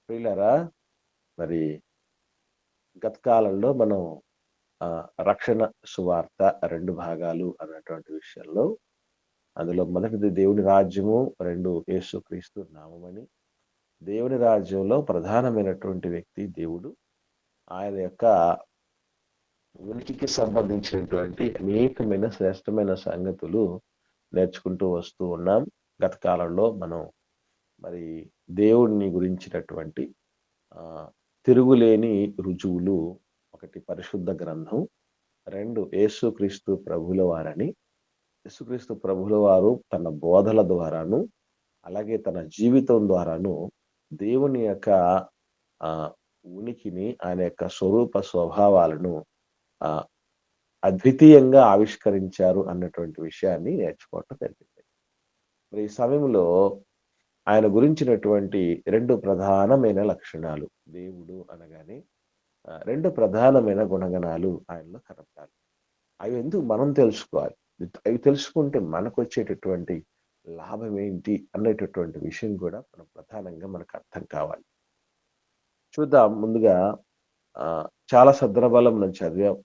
ప్రియులారా, మరి గత కాలంలో మనం రక్షణ సువార్త 2 భాగాలు అన్నటువంటి విషయంలో, అందులో మొదటిది దేవుని రాజ్యము, 2 యేసుక్రీస్తు నామమని. దేవుని రాజ్యంలో ప్రధానమైనటువంటి వ్యక్తి దేవుడు. ఆయన యొక్క ఉనికికి సంబంధించినటువంటి అనేకమైన శ్రేష్టమైన సంగతులు నేర్చుకుంటూ వస్తూ ఉన్నాం. గత కాలంలో మనం మరి దేవుడిని గురించినటువంటి తిరుగులేని రుజువులు, ఒకటి పరిశుద్ధ గ్రంథం, 2 యేసుక్రీస్తు ప్రభుల వారని. యేసుక్రీస్తు ప్రభుల వారు తన బోధల ద్వారాను, అలాగే తన జీవితం ద్వారాను దేవుని యొక్క ఉనికిని, ఆయన యొక్క స్వరూప స్వభావాలను అద్వితీయంగా ఆవిష్కరించారు అన్నటువంటి విషయాన్ని నేర్చుకోవటం జరిగింది. మరి ఈ సమయంలో ఆయన గురించినటువంటి 2 ప్రధానమైన లక్షణాలు, దేవుడు అనగానే 2 ప్రధానమైన గుణగణాలు ఆయనలో కనపడాలి. అవి ఎందుకు మనం తెలుసుకోవాలి, అవి తెలుసుకుంటే మనకు వచ్చేటటువంటి లాభం ఏంటి అనేటటువంటి విషయం కూడా మనం ప్రధానంగా మనకు అర్థం కావాలి. చూద్దాం. ముందుగా చాలా సందర్భాల్లో మనం చదివాం.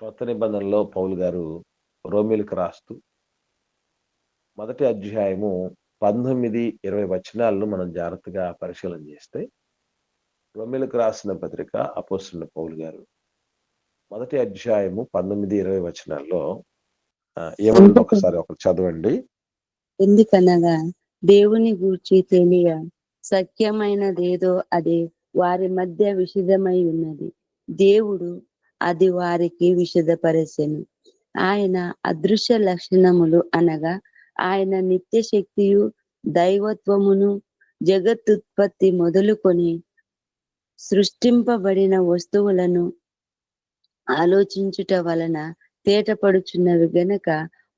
క్రొత్త నిబంధనలో పౌలు గారు రోమీలకు రాస్తూ మొదటి అధ్యాయము 19-20 వచనాలను మనం జాగ్రత్తగా పరిశీలన చేస్తే, రోమీలకు రాసిన పత్రిక అపోస్తలుడైన పౌలు గారు మొదటి అధ్యాయము 19-20 వచనాల్లో ఏమన్నా ఒకసారి చదవండి. ఎందుకనగా దేవుని గూర్చి తెలియ సత్యమైనదేదో అది వారి మధ్య విషదమై ఉన్నది. దేవుడు అది వారికి విషదపరచెను. ఆయన అదృశ్య లక్షణములు అనగా ఆయన నిత్య శక్తియు దైవత్వమును జగత్తుత్పత్తి మొదలుకొని సృష్టింపబడిన వస్తువులను ఆలోచించుట వలన తేటపడుచున్నవి గనక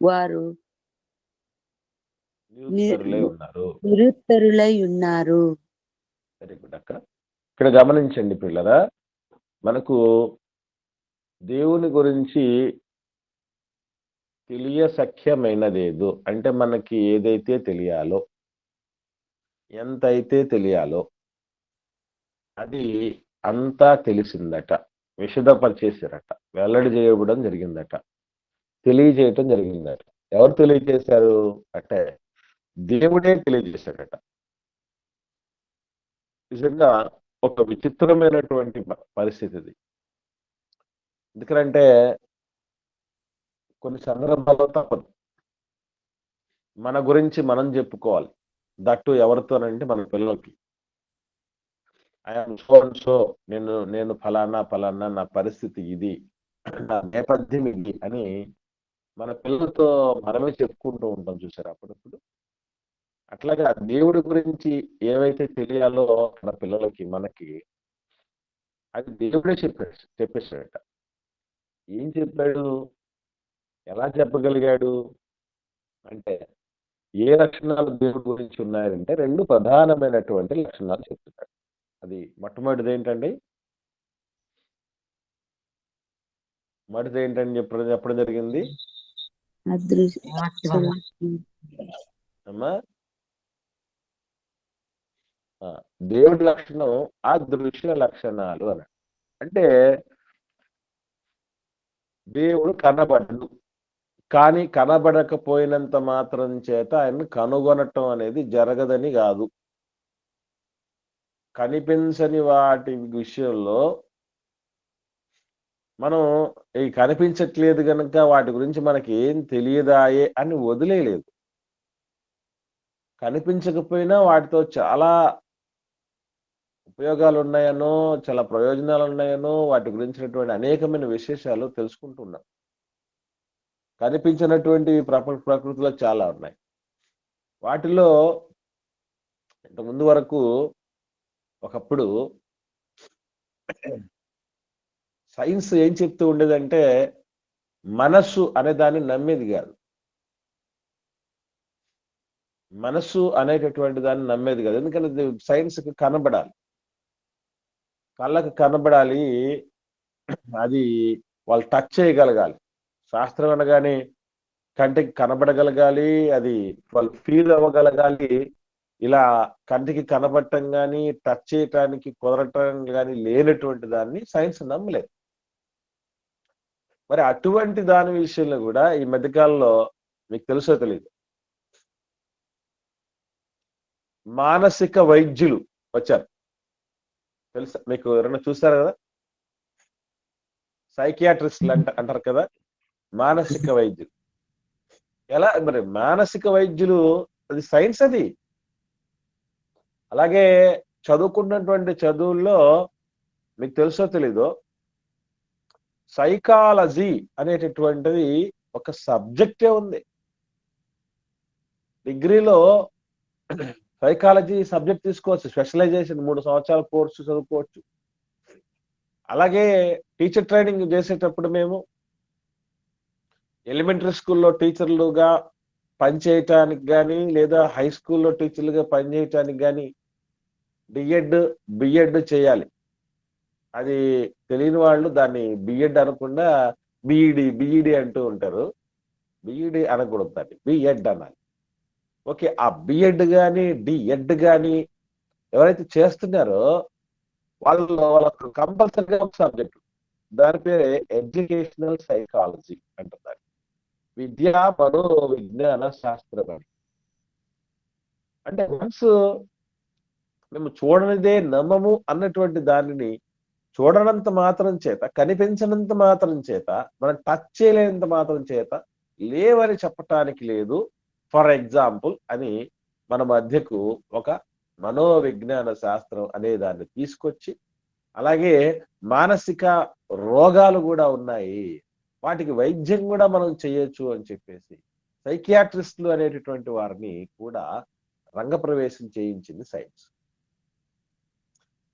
వారు నిరుత్తరులై ఉన్నారు. వెరీ గుడ్ అక్క. ఇక్కడ గమనించండి పిల్లరా, మనకు దేవుని గురించి తెలియసఖ్యమైనదేదో అంటే, మనకి ఏదైతే తెలియాలో, ఎంతైతే తెలియాలో అది అంతా తెలిసిందట, విషదపరిచేసారట, వెల్లడి చేయడం జరిగిందట, తెలియజేయటం జరిగిందట. ఎవరు తెలియజేశారు అంటే దేవుడే తెలియజేశాడట. నిజంగా ఒక విచిత్రమైనటువంటి పరిస్థితి ఇది. ఎందుకంటే కొన్ని సందర్భాల్లో తప్పదు, మన గురించి మనం చెప్పుకోవాలి. దట్టు ఎవరితోనంటే మన పిల్లలకి. ఐఎమ్ సో అండ్ సో, నేను ఫలానా, నా పరిస్థితి ఇది, నా నేపథ్యం ఇది అని మన పిల్లలతో మనమే చెప్పుకుంటూ ఉంటాం, చూసారు అప్పుడప్పుడు. అట్లాగా దేవుడి గురించి ఏవైతే తెలియాలో మన పిల్లలకి, మనకి, అది దేవుడే చెప్పేశాడట. ఏం చెప్పాడు, ఎలా చెప్పగలిగాడు అంటే, ఏ లక్షణాలు దేవుడి గురించి ఉన్నాయంటే 2 ప్రధానమైనటువంటి లక్షణాలు చెప్తున్నాడు. అది మొట్టమొదటిది ఏంటండి, చెప్పడం జరిగింది అమ్మా. దేవుడి లక్షణం అదృశ్య లక్షణాలు అని. అంటే దేవుడు కనబడడు, కానీ కనబడకపోయినంత మాత్రం చేత ఆయన్ని కనుగొనటం అనేది జరగదని కాదు. కనిపించని వాటి విషయంలో మనం ఈ కనిపించట్లేదు కనుక వాటి గురించి మనకి ఏం తెలియదాయే అని వదిలేయలేదు. కనిపించకపోయినా వాటితో చాలా ఉపయోగాలు ఉన్నాయనో, చాలా ప్రయోజనాలు ఉన్నాయనో, వాటి గురించినటువంటి అనేకమైన విశేషాలు తెలుసుకుంటున్నాం. కనిపించినటువంటి ప్రకృతిలో చాలా ఉన్నాయి. వాటిలో ఇంతకుముందు వరకు ఒకప్పుడు సైన్స్ ఏం చెప్తూ ఉండేదంటే, మనస్సు అనే దాన్ని నమ్మేది కాదు. మనస్సు అనేటటువంటి దాన్ని నమ్మేది కాదు. ఎందుకంటే సైన్స్కి కనబడాలి, కళ్ళకు కనబడాలి, అది వాళ్ళు టచ్ చేయగలగాలి. శాస్త్రం అనగానే కంటికి కనబడగలగాలి, అది వాళ్ళు ఫీల్ అవ్వగలగాలి. ఇలా కంటికి కనబడటం కానీ టచ్ చేయటానికి కుదరటం కానీ లేనటువంటి దాన్ని సైన్స్ నమ్మలేదు. మరి అటువంటి దాని విషయంలో కూడా ఈ మధ్యకాలంలో మీకు తెలుసో తెలియదు, మానసిక వైద్యులు వచ్చారు. తెలుసా మీకు? ఎవరైనా చూసారు కదా, సైకియాట్రిస్టులు అంటారు కదా, మానసిక వైద్యులు. ఎలా మరి మానసిక వైద్యులు? అది సైన్స్ అది. అలాగే చదువుకున్నటువంటి చదువుల్లో మీకు తెలుసో తెలీదో, సైకాలజీ అనేటటువంటిది ఒక సబ్జెక్టే ఉంది. డిగ్రీలో సైకాలజీ సబ్జెక్ట్ తీసుకోవచ్చు, స్పెషలైజేషన్ 3 సంవత్సరాల కోర్సు చదువుకోవచ్చు. అలాగే టీచర్ ట్రైనింగ్ చేసేటప్పుడు మేము ఎలిమెంటరీ స్కూల్లో టీచర్లుగా పనిచేయటానికి కానీ, లేదా హై స్కూల్లో టీచర్లుగా పనిచేయటానికి కానీ డిఎడ్ బిఎడ్ చేయాలి. అది తెలియని వాళ్ళు దాన్ని బిఎడ్ అనకుండా బిఈడి అంటూ ఉంటారు. బిఈడి అనకూడదు, దాన్ని బిఎడ్ అనాలి. ఓకే, ఆ బిఎడ్ కానీ డిఎడ్ కానీ ఎవరైతే చేస్తున్నారో వాళ్ళకు కంపల్సరీగా ఒక సబ్జెక్ట్, దాని పేరే ఎడ్యుకేషనల్ సైకాలజీ అంటున్నారు. విద్యా మనోవిజ్ఞాన శాస్త్రం అని. అంటే వన్స్ మేము చూడనిదే నమ్మము అన్నటువంటి దానిని చూడనంత మాత్రం చేత, కనిపించనంత మాత్రం చేత, మనం టచ్ చేయలేనంత మాత్రం చేత లేవని చెప్పటానికి లేదు. ఫర్ ఎగ్జాంపుల్ అని మన మధ్యకు ఒక మనోవిజ్ఞాన శాస్త్రం అనే దాన్ని తీసుకొచ్చి, అలాగే మానసిక రోగాలు కూడా ఉన్నాయి, వాటికి వైద్యం కూడా మనం చేయొచ్చు అని చెప్పేసి సైకియాట్రిస్టులు అనేటటువంటి వారిని కూడా రంగప్రవేశం చేయించింది సైన్స్.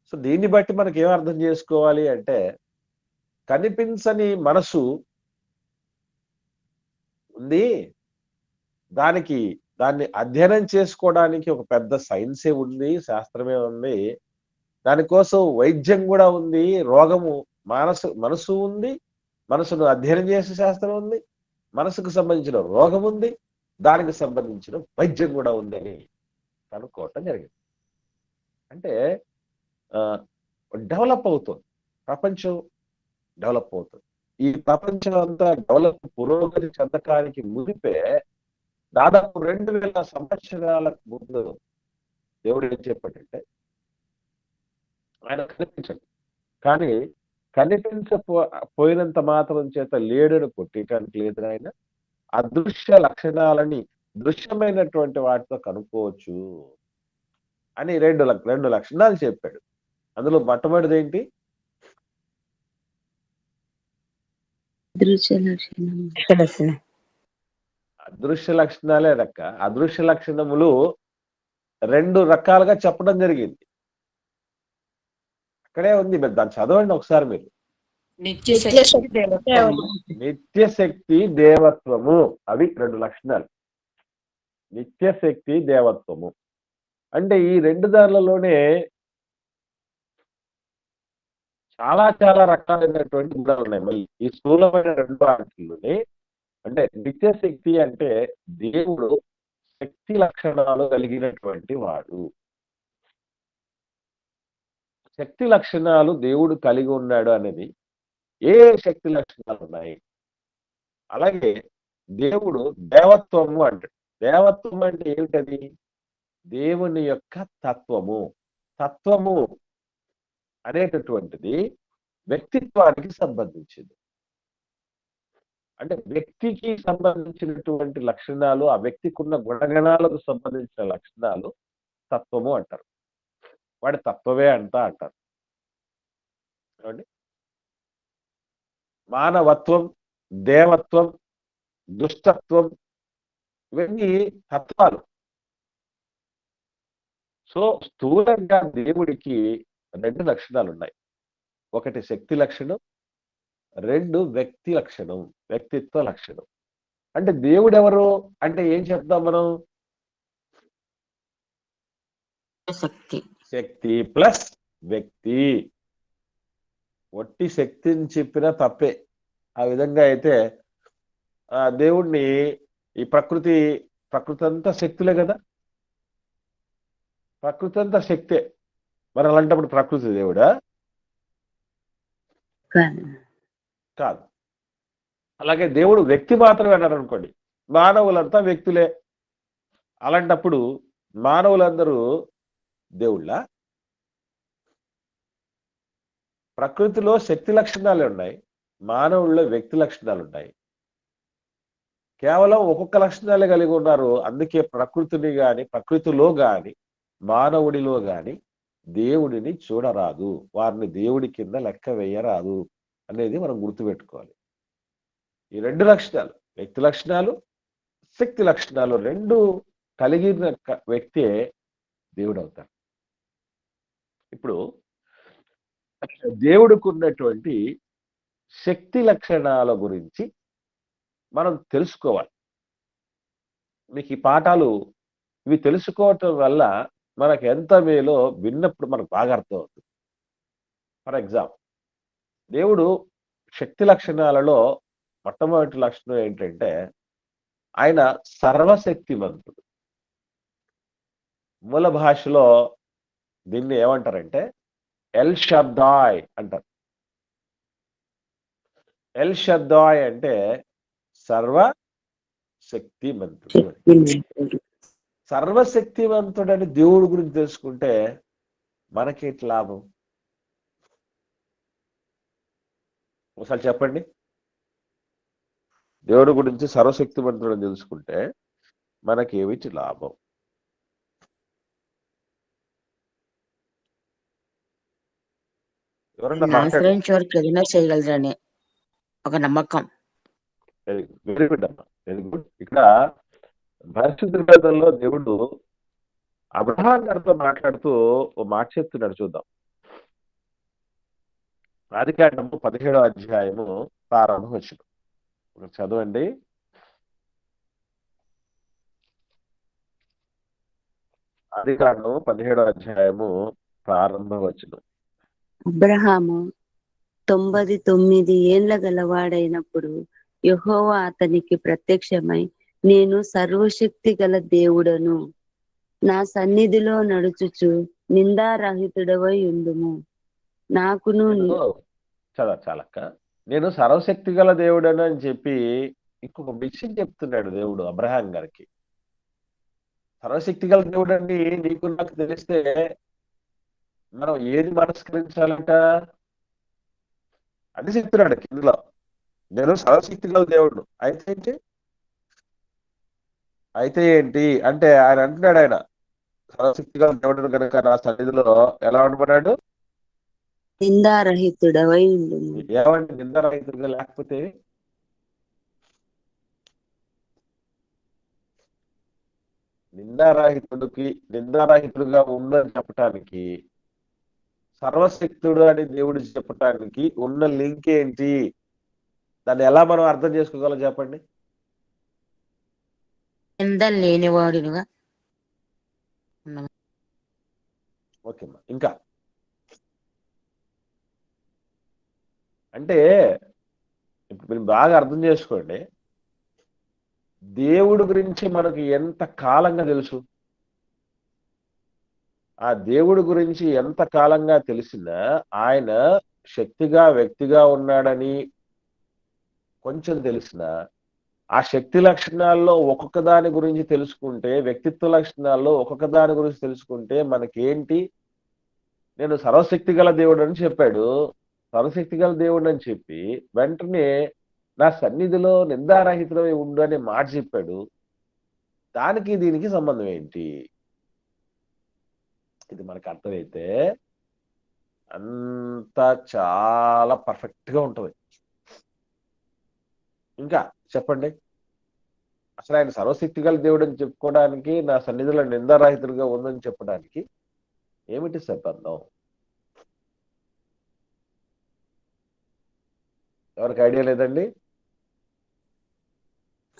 సో దీన్ని బట్టి మనకి ఏం అర్థం చేసుకోవాలి అంటే, కనిపించని మనసు ఉంది, దాన్ని అధ్యయనం చేసుకోవడానికి ఒక పెద్ద సైన్సే ఉంది, శాస్త్రమే ఉంది, దానికోసం వైద్యం కూడా ఉంది, రోగము మనసు ఉంది, మనసును అధ్యయనం చేసే శాస్త్రం ఉంది, మనసుకు సంబంధించిన రోగం ఉంది, దానికి సంబంధించిన వైద్యం కూడా ఉంది అని కనుక్కోవటం జరిగింది. అంటే డెవలప్ అవుతుంది, ప్రపంచం డెవలప్ అవుతుంది. ఈ ప్రపంచం అంతా పురోగతి చెందటానికి మునిపే దాదాపు 2000 సంవత్సరాలకు ముందు దేవుడు ఏం చెప్పాడంటే, ఆయన కనిపించండి, కానీ కనిపించపోయినంత మాత్రం చేత లేడని కొట్టేయటానికి లేదు, ఆయన అదృశ్య లక్షణాలని దృశ్యమైనటువంటి వాటితో కనుక్కోవచ్చు అని 2 లక్షణాలు చెప్పాడు. అందులో మొట్టమొదటిది ఏంటి? అదృశ్య లక్షణాలే రక్క. అదృశ్య లక్షణములు 2 రకాలుగా చెప్పడం జరిగింది. అక్కడే ఉంది, మీరు దాన్ని చదవండి ఒకసారి. మీరు నిత్య శక్తి దేవత్వము, అవి 2 లక్షణాలు. నిత్య శక్తి దేవత్వము అంటే ఈ 2 దారులలోనే చాలా చాలా రకాలైనటువంటి గుణాలు ఉన్నాయి. మళ్ళీ ఈ స్థూలమైన 2 వాటిల్లోనే, అంటే నిత్య శక్తి అంటే దేవుడు శక్తి లక్షణాలు కలిగినటువంటి వాడు. శక్తి లక్షణాలు దేవుడు కలిగి ఉన్నాడు అనేది, ఏ శక్తి లక్షణాలు ఉన్నాయి? అలాగే దేవుడు దేవత్వము అంటాడు. దేవత్వం అంటే ఏమిటది? దేవుని యొక్క తత్వము. తత్వము అనేటటువంటిది వ్యక్తిత్వానికి సంబంధించింది. అంటే వ్యక్తికి సంబంధించినటువంటి లక్షణాలు, ఆ వ్యక్తికి ఉన్న గుణగణాలకు సంబంధించిన లక్షణాలు తత్వము అంటారు. వాడి తత్వమే అంటారు. ఏమండి? మానవత్వం, దేవత్వం, దుష్టత్వం, ఇవన్నీ తత్వాలు. సో స్థూలంగా దేవుడికి 2 లక్షణాలు ఉన్నాయి. ఒకటి శక్తి లక్షణం, 2 వ్యక్తి లక్షణం, వ్యక్తిత్వ లక్షణం. అంటే దేవుడు ఎవరు అంటే ఏం చెప్తాం మనం? శక్తి ప్లస్ వ్యక్తి. ఒట్టి శక్తిని చెప్పినా తప్పే. ఆ విధంగా అయితే దేవుణ్ణి, ఈ ప్రకృతి అంతా శక్తులే కదా. ప్రకృతి అంతా శక్తే. మరి అలాంటప్పుడు ప్రకృతి దేవుడా? కాదు. కాదు. అలాగే దేవుడు వ్యక్తి మాత్రమే అన్నారు అనుకోండి, మానవులంతా వ్యక్తులే. అలాంటప్పుడు మానవులందరూ దేవుళ్ళ? ప్రకృతిలో శక్తి లక్షణాలు ఉన్నాయి, మానవుల్లో వ్యక్తి లక్షణాలు ఉన్నాయి. కేవలం ఒక్కొక్క లక్షణాలే కలిగి ఉన్నారు. అందుకే ప్రకృతిని గాని, ప్రకృతిలో గాని, మానవుడిలో గాని దేవుడిని చూడరాదు, వారిని దేవుడి కింద లెక్క వేయరాదు అనేది మనం గుర్తుపెట్టుకోవాలి. ఈ రెండు లక్షణాలు, వ్యక్తి లక్షణాలు, శక్తి లక్షణాలు రెండు కలిగిన వ్యక్తే దేవుడు అవుతాడు. ఇప్పుడు దేవుడికి ఉన్నటువంటి శక్తి లక్షణాల గురించి మనం తెలుసుకోవాలి. మీకు ఈ పాఠాలు ఇవి తెలుసుకోవటం వల్ల మనకు ఎంత మేలో విన్నప్పుడు మనకు బాగా అర్థం అవుతుంది. ఫర్ ఎగ్జాంపుల్, దేవుడు శక్తి లక్షణాలలో మొట్టమొదటి లక్షణం ఏంటంటే ఆయన సర్వశక్తివంతుడు. మూల భాషలో దీన్ని ఏమంటారంటే ఎల్ షద్దాయ్ అంటారు. ఎల్ షద్దాయ్ అంటే సర్వశక్తివంతుడు అని. శక్తిమంతుడు. సర్వశక్తివంతుడని దేవుడి గురించి తెలుసుకుంటే మనకేంటి లాభం? ఒకసారి చెప్పండి. దేవుడి గురించి సర్వశక్తివంతుడని తెలుసుకుంటే మనకేమిటి లాభం? ఎవరన్నా మాట్లాడండి. ఆశ్రయించే వరకు ఏదైనా చేయగలరని ఒక నమ్మకం. వెరీ గుడ్ అమ్మా, వెరీ గుడ్. ఇక్కడ పరిశుద్ధ గ్రంథంలో దేవుడు అబ్రహాం గారితో మాట్లాడుతూ ఓ మాట చెప్తున్నాడు, చూద్దాం. ఆదికాండము 17వ అధ్యాయము ప్రారంభం వచనం చదవండి. ఆదికాండము 17వ అధ్యాయము ప్రారంభ వచనం. అబ్రహాము 99 ఏండ్ల గలవాడైనప్పుడు యెహోవా అతనికి ప్రత్యక్షమై, నేను సర్వశక్తి గల దేవుడను, నా సన్నిధిలో నడుచుచు నిందారహితుడవై ఉండుము, నాకును చాలక్క, నేను సర్వశక్తి గల దేవుడను అని చెప్పి ఇంకొక విషయం చెప్తున్నాడు దేవుడు అబ్రహాం గారికి. సర్వశక్తి గల దేవుడు అని నీకు నాకు తెలిస్తే మనం ఏది మనస్కరించాలంట అని చెప్తున్నాడు కిందలో. నేను సర్వశక్తి గల దేవుడు అయితే ఏంటి అంటే ఆయన అంటున్నాడు, ఆయన సర్వశక్తి గల దేవుడు కనుక నా సన్నిధిలో ఎలా ఉండమన్నాడు? నిందారహితుడవై ఉండుము. ఏమంటే నిందారహితుడుగా లేకపోతే నిందారహితుడుగా ఉందని చెప్పటానికి, సర్వశక్తుడు అని దేవుడు చెప్పటానికి ఉన్న లింక్ ఏంటి? దాన్ని ఎలా మనం అర్థం చేసుకోగలం చెప్పండి. నింద లేనివాడుగా. ఓకేమ్మా. ఇంకా అంటే ఇప్పుడు మీరు బాగా అర్థం చేసుకోండి, దేవుడి గురించి మనకు ఎంత కాలంగా తెలుసు? ఆ దేవుడి గురించి ఎంత కాలంగా తెలిసినా ఆయన శక్తిగా వ్యక్తిగా ఉన్నాడని కొంచెం తెలిసిన, ఆ శక్తి లక్షణాల్లో ఒక్కొక్క దాని గురించి తెలుసుకుంటే, వ్యక్తిత్వ లక్షణాల్లో ఒక్కొక్క దాని గురించి తెలుసుకుంటే మనకేంటి? నేను సర్వశక్తి గల దేవుడు అని చెప్పాడు. సర్వశక్తి గల దేవుడు అని చెప్పి వెంటనే నా సన్నిధిలో నిందారహితుడై ఉండు అనే మాట చెప్పాడు. దానికి దీనికి సంబంధం ఏంటి? ఇది మనకు అర్థమైతే అంతా చాలా పర్ఫెక్ట్ గా ఉంటుంది. ఇంకా చెప్పండి, అసలు ఆయన సర్వశక్తి గల దేవుడు అని చెప్పుకోవడానికి, నా సన్నిధిలో నిందారహితుడిగా ఉందని చెప్పడానికి ఏమిటి సంబంధం? ఎవరికి ఐడియా లేదండి?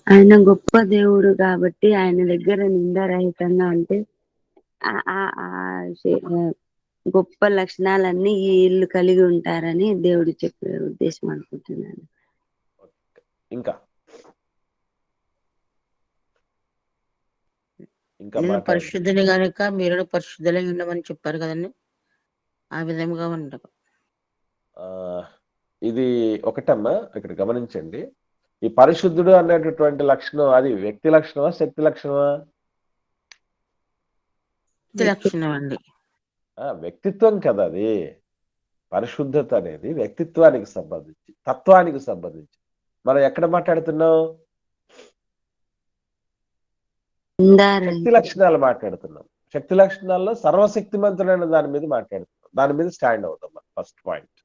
ఆయన గొప్ప దేవుడు కాబట్టి ఆయన దగ్గర నిందారహితంగా అంటే గొప్ప లక్షణాలన్నీ వీళ్ళు కలిగి ఉంటారని దేవుడు చెప్పే ఉద్దేశం అనుకుంటున్నాను. ఇంకా ఇంకా నేను మాట్లాడండి. పరిశుద్ధిని గనుక మీరు పరిశుద్ధులై ఉండమని చెప్పారు కదండి. ఆ విధంగా ఉండదు. ఇది ఒకటమ్మా, ఇక్కడ గమనించండి. ఈ పరిశుద్ధుడు అనేటటువంటి లక్షణం అది వ్యక్తి లక్షణమా, శక్తి లక్షణమా? లక్షణం అండి. వ్యక్తిత్వం కదా అది. పరిశుద్ధత అనేది వ్యక్తిత్వానికి సంబంధించి, తత్వానికి సంబంధించి. మనం ఎక్కడ మాట్లాడుతున్నాం? శక్తి లక్షణాలు మాట్లాడుతున్నాం. శక్తి లక్షణాల్లో సర్వశక్తిమంతుడైన దాని మీద మాట్లాడుతున్నాం. దాని మీద స్టాండ్ అవుతాం. ఫస్ట్ పాయింట్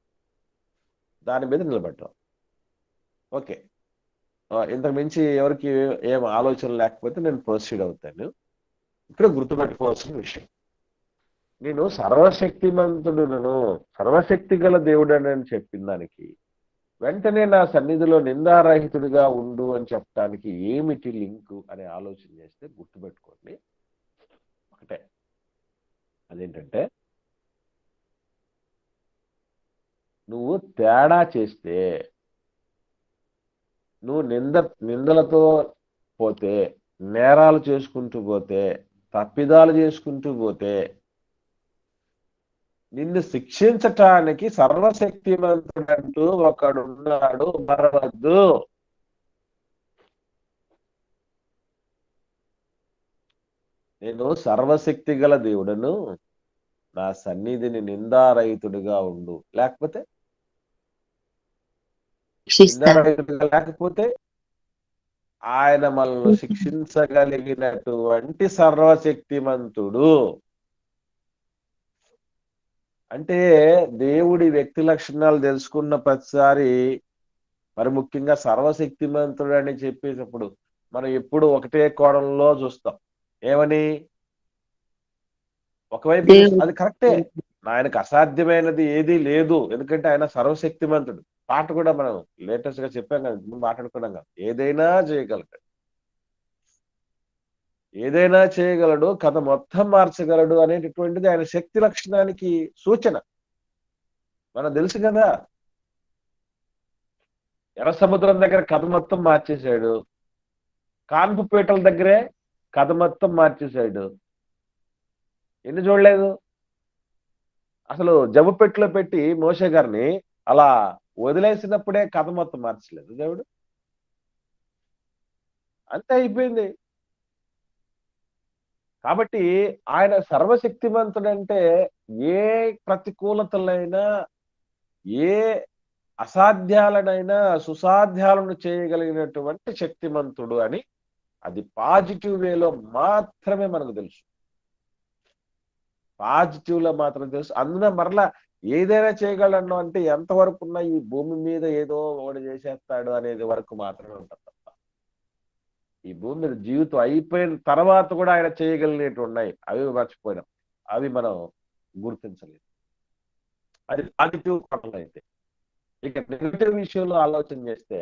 దాని మీద నిలబడ్డాం. ఓకే, ఇంతకు మించి ఎవరికి ఏం ఆలోచన లేకపోతే నేను ప్రొసీడ్ అవుతాను. ఇక్కడ గుర్తుపెట్టుకోవాల్సిన విషయం, నేను సర్వశక్తిమంతుడును, సర్వశక్తి గల దేవుడని చెప్పిన దానికి వెంటనే నా సన్నిధిలో నిందారహితుడిగా ఉండు అని చెప్పడానికి ఏమిటి లింకు అనే ఆలోచన చేస్తే గుర్తుపెట్టుకోండి ఒకటే, అదేంటంటే నువ్వు తేడా చేస్తే, నువ్వు నిందలతో పోతే, నేరాలు చేసుకుంటూ పోతే, తప్పిదాలు చేసుకుంటూ పోతే, నిన్ను శిక్షించటానికి సర్వశక్తిమంతుడంటూ ఒకడున్నాడు, మరవద్దు. నేను సర్వశక్తి గల దేవుడను, నా సన్నిధిని నిందారహితుడిగా ఉండు. లేకపోతే నిందారహితుడిగా లేకపోతే ఆయన మనల్ని శిక్షించగలిగినటువంటి సర్వశక్తిమంతుడు. అంటే దేవుడి వ్యక్తి లక్షణాలు తెలుసుకున్న ప్రతిసారి, మరి ముఖ్యంగా సర్వశక్తిమంతుడు అని చెప్పేటప్పుడు మనం ఎప్పుడు ఒకటే కోణంలో చూస్తాం. ఏమని? ఒకవైపు అది కరెక్టే, ఆయనకు అసాధ్యమైనది ఏదీ లేదు, ఎందుకంటే ఆయన సర్వశక్తిమంతుడు. పాట కూడా మనం లేటెస్ట్ గా చెప్పాం కదా, మాట్లాడుకున్నాం కదా, ఏదైనా చేయగలడు, ఏదైనా చేయగలడు, కథ మొత్తం మార్చగలడు అనేటటువంటిది ఆయన శక్తి లక్షణానికి సూచన. మనకు తెలుసు కదా, ఎర్ర సముద్రం దగ్గర కథ మొత్తం మార్చేశాడు, కాన్పు పీటల దగ్గరే కథ మొత్తం మార్చేశాడు. ఎన్ని చూడలేదు? అసలు జబ్బు పెట్టిలో పెట్టి మోషే గారిని అలా వదిలేసినప్పుడే కథ మొత్తం మార్చలేదు దేవుడు. అంతే అయిపోయింది. కాబట్టి ఆయన సర్వశక్తిమంతుడంటే ఏ ప్రతికూలతలైనా, ఏ అసాధ్యాలనైనా సుసాధ్యాలను చేయగలిగినటువంటి శక్తిమంతుడు అని, అది పాజిటివ్ వేలో మాత్రమే మనకు తెలుసు. పాజిటివ్ లో మాత్రం తెలుసు. అందున మరలా ఏదైనా చేయగలను అంటే ఎంతవరకు ఉన్నా ఈ భూమి మీద ఏదో ఒకటి చేసేస్తాడు అనేది వరకు మాత్రమే ఉంటుంది తప్ప, ఈ భూమి మీద జీవితం అయిపోయిన తర్వాత కూడా ఆయన చేయగలిగేవి ఉన్నాయి, అవి మర్చిపోయినాం, అవి మనం గుర్తించలేదు. అది పాజిటివ్ కోణంలో. అయితే ఇక నెగిటివ్ విషయంలో ఆలోచన చేస్తే,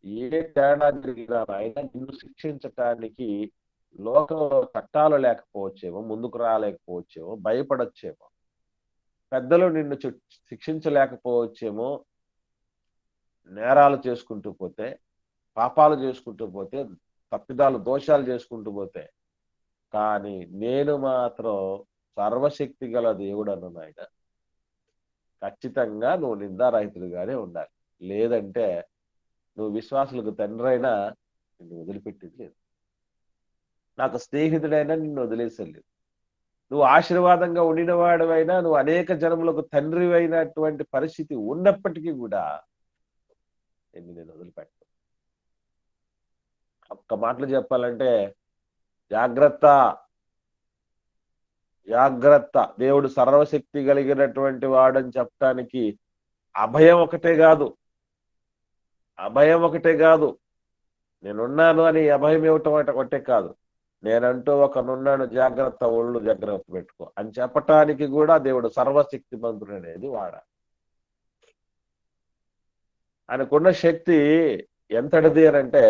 ఏ తేడా జరిగినా ఆయన నిన్ను శిక్షించటానికి లోకంలో చట్టాలు లేకపోవచ్చేమో, ముందుకు రాలేకపోవచ్చేమో, భయపడొచ్చేమో, పెద్దలు నిన్ను శిక్షించలేకపోవచ్చేమో, నేరాలు చేసుకుంటూ పోతే, పాపాలు చేసుకుంటూ పోతే, తప్పిదాలు దోషాలు చేసుకుంటూ పోతే, కానీ నేను మాత్రం సర్వశక్తి గల దేవుడను నాయన, ఖచ్చితంగా నువ్వు నిందారహితుడిగానే ఉండాలి. లేదంటే నువ్వు విశ్వాసులకు తండ్రి అయినా నిన్ను వదిలిపెట్టేది లేదు, నాకు స్నేహితుడైనా నిన్ను వదిలేసలేదు, నువ్వు ఆశీర్వాదంగా ఉండినవాడివైనా, నువ్వు అనేక జనములకు తండ్రి అయినటువంటి పరిస్థితి ఉన్నప్పటికీ కూడా నేను వదిలిపెట్టాను. ఒక్క మాటలు చెప్పాలంటే, జాగ్రత్త, జాగ్రత్త. దేవుడు సర్వశక్తి కలిగినటువంటి వాడని చెప్పడానికి అభయం ఒకటే కాదు, అభయం ఒకటే కాదు, నేనున్నాను అని అభయం ఇవ్వటం ఒకటే కాదు, నేనంటూ ఒకనున్నాను, జాగ్రత్త, ఒళ్ళు జాగ్రత్త పెట్టుకో అని చెప్పటానికి కూడా దేవుడు సర్వశక్తిమంతుడు అనేది వాడాలి. ఆయనకున్న శక్తి ఎంతటిది అని అంటే,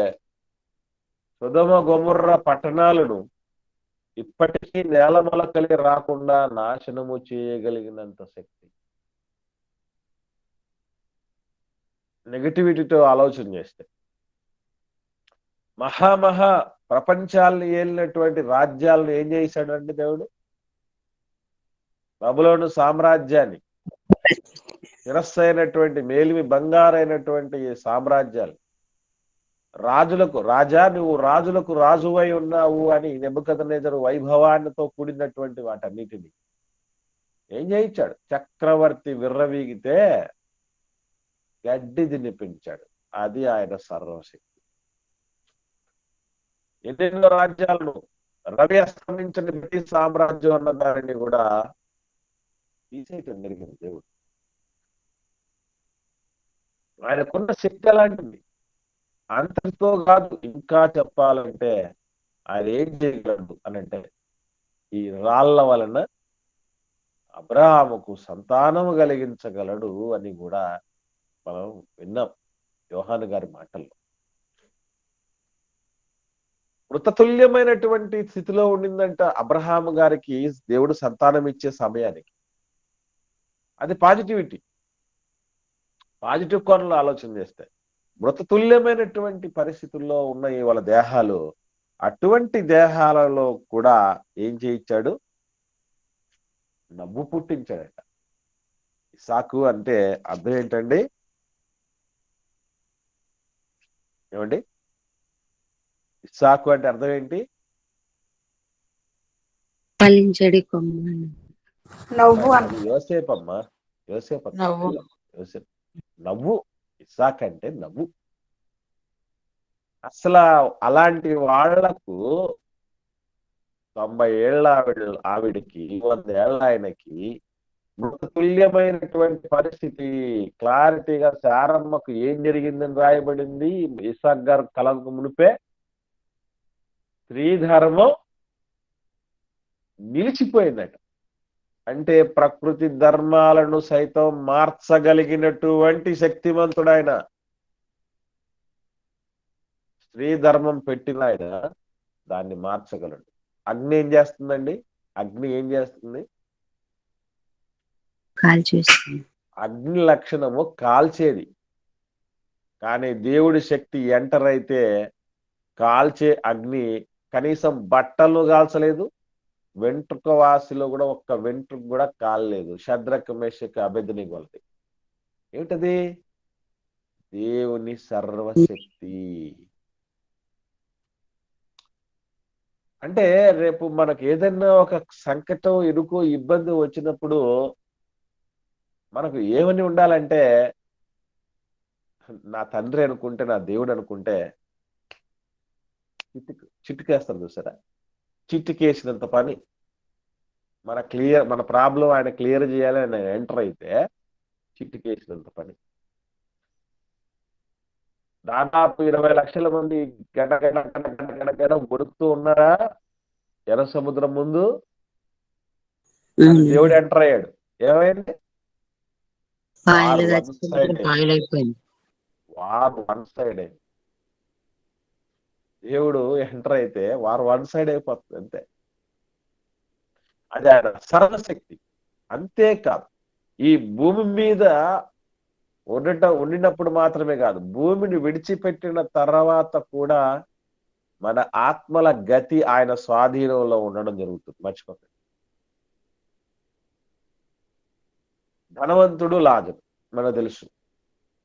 సొదొమ గొమొర్రా పట్టణాలను ఇప్పటికీ నేలమొలకలే రాకుండా నాశనము చేయగలిగినంత శక్తి. నెగటివిటీతో ఆలోచన చేస్తే, మహామహా ప్రపంచాలను ఏలినటువంటి రాజ్యాలను ఏం చేశాడండి దేవుడు? బబులోను సామ్రాజ్యాన్ని, శిరస్సు అయినటువంటి మేలిమి బంగారైనటువంటి సామ్రాజ్యాలు, రాజులకు రాజా నువ్వు రాజులకు రాజువై ఉన్నావు అని నెబుకద్నెజరు వైభవాన్నితో కూడినటువంటి వాటన్నిటిని ఏం చేయించాడు? చక్రవర్తి విర్రవీగితే గడ్డి తినిపించాడు. అది ఆయన సర్వశక్తి. ఎన్నెన్నో రాజ్యాలను, రవి అస్తమించిన బ్రిటిష్ సామ్రాజ్యం అన్న దానిని కూడా తీసేయటం జరిగింది దేవుడు. ఆయనకున్న శక్తి అలాంటిది. అంతటితో కాదు, ఇంకా చెప్పాలంటే ఆయన ఏం చేయగలడు అని అంటే, ఈ రాళ్ల వలన అబ్రహాముకు సంతానము కలిగించగలడు అని కూడా మనం విన్నాం యోహాను గారి మాటల్లో. మృతతుల్యమైనటువంటి స్థితిలో ఉండిందంట అబ్రహాము గారికి దేవుడు సంతానం ఇచ్చే సమయానికి. అది పాజిటివిటీ. పాజిటివ్ కోణంలో ఆలోచన చేస్తే మృతతుల్యమైనటువంటి పరిస్థితుల్లో ఉన్న వాళ్ళ దేహాలు, అటువంటి దేహాలలో కూడా ఏం చేయించాడు? నవ్వు పుట్టించాడట. ఇస్సాకు అంటే అర్థం ఏంటండి? ఏమండి? ఇస్సాకు అంటే అర్థం ఏంటి? ఫలించడి కొమ్మ. నవ్వు అది యోసేపు అమ్మా, యోసేపు నవ్వు. యోసేపు నవ్వు. ఇస్సాక్ అంటే నవ్వు. అసలు అలాంటి వాళ్లకు 90 ఏళ్ళ ఆవిడికి 100 ఏళ్ళ ఆయనకి మృతతుల్యమైనటువంటి పరిస్థితి. క్లారిటీగా శారమ్మకు ఏం జరిగిందని రాయబడింది ఇస్సాక్ గారు కలకు మునిపే. స్త్రీ ధర్మం నిలిచిపోయిందట. అంటే ప్రకృతి ధర్మాలను సైతం మార్చగలిగినటువంటి శక్తివంతుడైన స్త్రీ ధర్మం పెట్టిన ఆయన దాన్ని మార్చగలడు. అగ్ని ఏం చేస్తుందండి? అగ్ని ఏం చేస్తుంది? కాల్చేస్తుంది. అగ్ని లక్షణము కాల్చేది. కానీ దేవుడి శక్తి ఎంటర్ అయితే కాల్చే అగ్ని కనీసం బట్టలు కాల్చలేదు, వెంట్రుక వాసిలో కూడా ఒక్క వెంట్రుక కూడా కాలలేదు. షద్రక్ మేషక్ అబేద్నెగోలది. ఏమిటది? దేవుని సర్వశక్తి. అంటే రేపు మనకు ఏదైనా ఒక సంకటం, ఇరుకు, ఇబ్బంది వచ్చినప్పుడు మనకు ఏమని ఉండాలంటే, నా తండ్రి అనుకుంటే, నా దేవుడు అనుకుంటే చిట్టుకేస్తారు చూసారా? చిట్టుకేసినంత పని. మన ప్రాబ్లం ఆయన క్లియర్ చేయాలి ఆయన ఎంటర్ అయితే చిట్టుకేసినంత పని. దాదాపు 20 లక్షల మంది గడగడ ఉరుకుతూ ఉన్నారా ఎర్ర సముద్రం ముందు? దేవుడు ఎంటర్ అయ్యాడు. ఏమైంది? వారు వన్ సైడ్ అయింది. దేవుడు ఎంటర్ అయితే వారు వన్ సైడ్ అయిపోతుంది అంతే. అది ఆయన సర్వశక్తి. అంతేకాదు, ఈ భూమి మీద ఉండినప్పుడు మాత్రమే కాదు, భూమిని విడిచిపెట్టిన తర్వాత కూడా మన ఆత్మల గతి ఆయన స్వాధీనంలో ఉండడం జరుగుతుంది. మర్చిపోకండి. ధనవంతుడు లాజరు మనకు తెలుసు.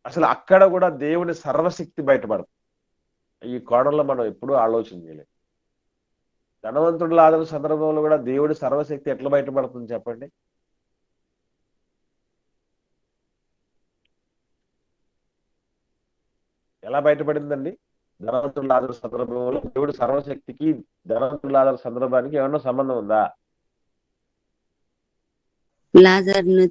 అసలు అక్కడ కూడా దేవుని సర్వశక్తి బయటపడుతుంది. ఈ కోణంలో మనం ఎప్పుడూ ఆలోచన చేయలేదు. ధనవంతుడు లాజరు సందర్భంలో కూడా దేవుడి సర్వశక్తి ఎట్లా బయటపడుతుంది చెప్పండి? ఎలా బయటపడిందండి? ధనవంతుడు లాజరు సందర్భంలో దేవుడి సర్వశక్తికి ధనవంతుడు లాజరు సందర్భానికి ఏమన్నా సంబంధం ఉందా? లాజర్ను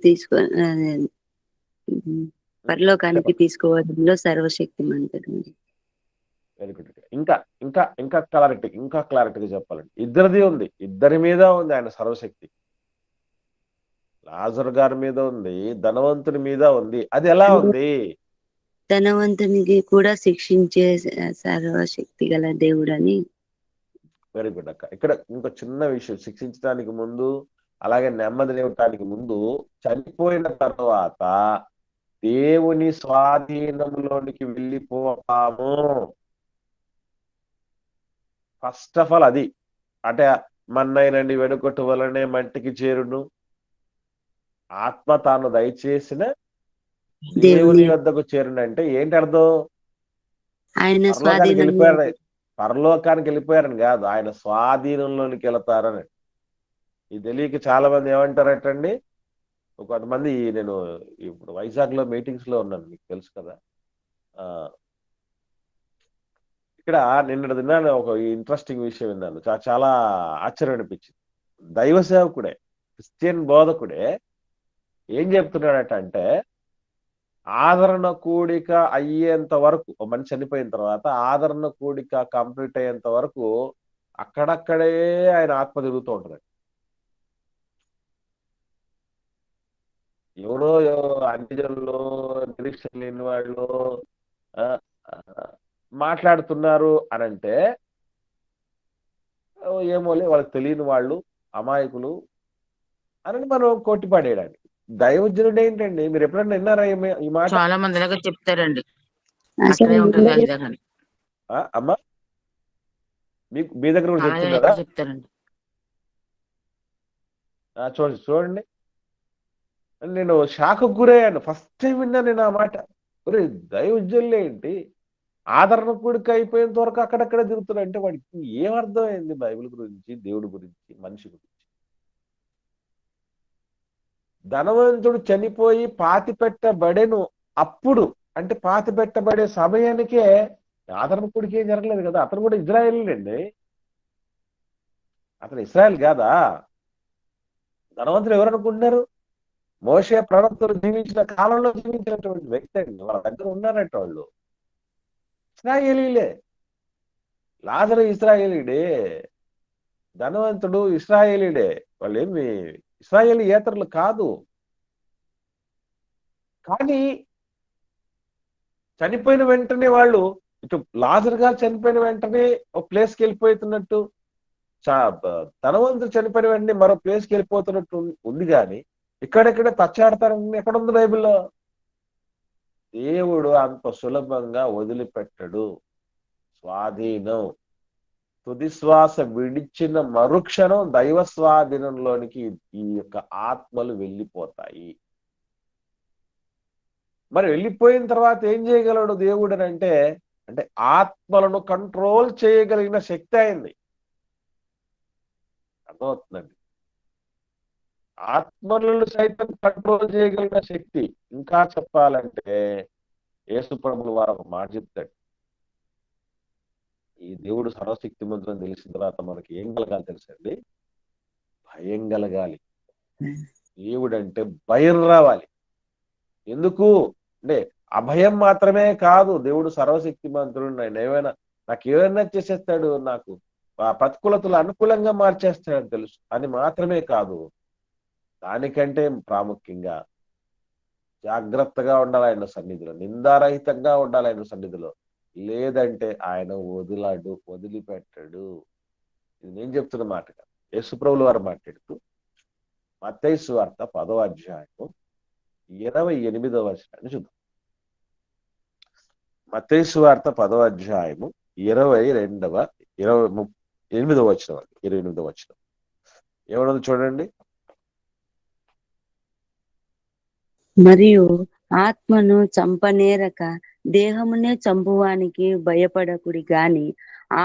పరలోకానికి తీసుకోవడంలో సర్వశక్తి మంతుడు. Very good. ఇంకా క్లారిటీగా చెప్పాలండి, ఇద్దరిది ఉంది. ఇద్దరి మీద ఉంది ఆయన సర్వశక్తి. లాజరు గారి మీద ఉంది, ధనవంతుడి మీద ఉంది. అది ఎలా ఉంది? ధనవంతునికి కూడా శిక్షించే సర్వశక్తి గల దేవుడు అని. వెరీ గుడ్ అక్క. ఇక్కడ ఇంకో చిన్న విషయం, శిక్షించడానికి ముందు అలాగే నెమ్మదినివ్వటానికి ముందు, చనిపోయిన తర్వాత దేవుని స్వాధీనంలోనికి వెళ్ళిపోతాము. ఫస్ట్ ఆఫ్ ఆల్ అది. అంటే మన్నైనండి వెనుకొట్టు వలనే మంటికి చేరును. ఆత్మ తాను దయచేసిన దేవుని దేవుని వద్దకు చేరునంటే ఏంటి అర్థం? ఆయన పరలోకానికి స్వాధీనంలో వెళ్ళిపోయారని పరలోకానికి వెళ్ళిపోయారని కాదు. ఆయన స్వాధీనంలోనికి వెళతారని. ఇది తెలియక చాలా మంది ఏమంటారటండి, కొంతమంది నేను ఇప్పుడు వైజాగ్ లో మీటింగ్స్ లో ఉన్నాను, మీకు తెలుసు కదా. ఆ ఇక్కడ నిన్నటి దినాన ఒక ఇంట్రెస్టింగ్ విషయం విన్నాను. చాలా ఆశ్చర్యం అనిపించింది. దైవ సేవకుడే, క్రిస్టియన్ బోధకుడే ఏం చెప్తున్నాడట అంటే, ఆదరణ కూడిక అయ్యేంత వరకు, ఒక మనిషి చనిపోయిన తర్వాత ఆదరణ కూడిక కంప్లీట్ అయ్యేంత వరకు అక్కడక్కడే ఆయన ఆత్మ తిరుగుతూ ఉంటది. ఎవరో అన్ని జనులు, నిరీక్షణ లేని వాళ్ళు ఆ, ఆ, మాట్లాడుతున్నారు అనంటే, ఏమోలే వాళ్ళకి తెలియని వాళ్ళు, అమాయకులు అని మనం కొట్టిపడేయడానికి. దైవజనుడు ఏంటండి, మీరు ఎప్పుడన్నా విన్నారా ఈ మాట? చాలా మంది ఇలాగ చెప్తారండి. అసలు అట్లనే ఉంటుంది అందరూ ఇదే కానీ. అమ్మా, మీ దగ్గర కూడా అలాగే చెప్తున్నారా? చెప్తారండి. చూడండి, నేను షాక్ గురయ్యాను. ఫస్ట్ టైం విన్నా నేను ఆ మాట. ఒరే, దైవజనులు ఏంటి ఆదరణ కూడిక అయిపోయేంత వరకు అక్కడక్కడ తిరుగుతున్నాడు అంటే, వాడికి ఏం అర్థమైంది బైబిల్ గురించి, దేవుడి గురించి, మనిషి గురించి? ధనవంతుడు చనిపోయి పాతి పెట్టబడెను అప్పుడు, అంటే పాతి పెట్టబడే సమయానికే ఆదరణ కూడిక ఏం జరగలేదు కదా. అతను కూడా ఇజ్రాయేలీనండి, అతను ఇస్రాయేల్ కాదా? ధనవంతులు ఎవరు అనుకుంటున్నారు? మోషే ప్రవక్తలు జీవించిన కాలంలో జీవించినటువంటి వ్యక్తి అండి. వాళ్ళ దగ్గర ఉన్నారట వాళ్ళు. ఇస్రాయేలీలే. లాజరు ఇస్రాయేలీడే, ధనవంతుడు ఇస్రాయేలీడే. వాళ్ళు ఏమి ఇస్రాయేలీయేతరులు కాదు. కానీ చనిపోయిన వెంటనే వాళ్ళు, ఇటు లాజరు గారు చనిపోయిన వెంటనే ఒక ప్లేస్కి వెళ్ళిపోతున్నట్టు, ధనవంతుడు చనిపోయిన వెంటనే మరో ప్లేస్కి వెళ్ళిపోతున్నట్టు ఉంది కానీ, ఇక్కడెక్కడ తచ్చాడతారని ఎక్కడుంది బైబిల్లో? దేవుడు అంత సులభంగా వదిలిపెట్టడు. స్వాధీనం, తుది శ్వాస విడిచిన మరుక్షణం దైవ స్వాధీనంలోనికి ఈ యొక్క ఆత్మలు వెళ్ళిపోతాయి. మరి వెళ్ళిపోయిన తర్వాత ఏం చేయగలడు దేవుడు అని అంటే ఆత్మలను కంట్రోల్ చేయగలిగిన శక్తి అయింది. అర్థమవుతుందండి? ఆత్మలను సైతం కంట్రోల్ చేయగలిగిన శక్తి. ఇంకా చెప్పాలంటే యేసు ప్రభువు వారు ఒక మాట చెప్తాడు, ఈ దేవుడు సర్వశక్తిమంతుడని తెలిసిన తర్వాత మనకి ఏం కలగాలి తెలుసండి? భయం కలగాలి. దేవుడు అంటే భయం రావాలి. ఎందుకు అంటే అభయం మాత్రమే కాదు, దేవుడు సర్వశక్తిమంతుడు, నాకు ఏమైనా చేసేస్తాడు, నాకు ప్రతికూలతలు అనుకూలంగా మార్చేస్తాడని తెలుసు అని మాత్రమే కాదు, దానికంటే ప్రాముఖ్యంగా జాగ్రత్తగా ఉండాలి ఆయన సన్నిధిలో, నిందారహితంగా ఉండాలి ఆయన సన్నిధిలో. లేదంటే ఆయన వదిలిపెట్టడు. ఇది నేను చెప్తున్న మాట కాదు, యేసుప్రభుల వారు మాట్లాడుతూ మత్తయి సువార్త 10వ అధ్యాయము 28వ వచనాన్ని చూద్దాం. మత్తయి సువార్త 10వ అధ్యాయము 28వ వచనం ఏమన్నది చూడండి. మరియు ఆత్మను చంపనేరక దేహమునే చంపువానికి భయపడకుడి గాని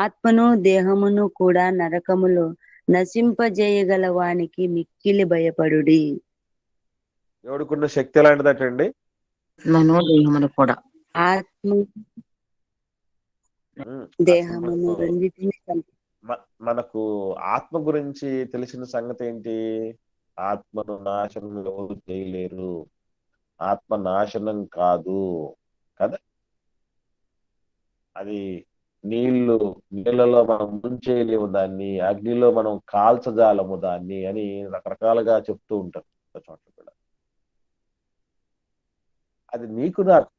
ఆత్మను దేహమును కూడా నరకములో నశింపజేయగల వానికి మిక్కిలి భయపడుడి. దేవుడికున్న శక్తి ఎలాంటిదటండి? దేహమును కూడా, ఆత్మ దేహమును రెండింటిని మనకు ఆత్మ గురించి తెలిసిన సంగతి ఏంటి? ఆత్మను నాశనం ఎవరు చేయలేరు, ఆత్మ నాశనం కాదు కదా. అది నీళ్ళలో మనం ముంచేయలేము దాన్ని, అగ్నిలో మనం కాల్చజాలము దాన్ని అని రకరకాలుగా చెప్తూ ఉంటారు చోట్ల కూడా. అది నీకు నాకు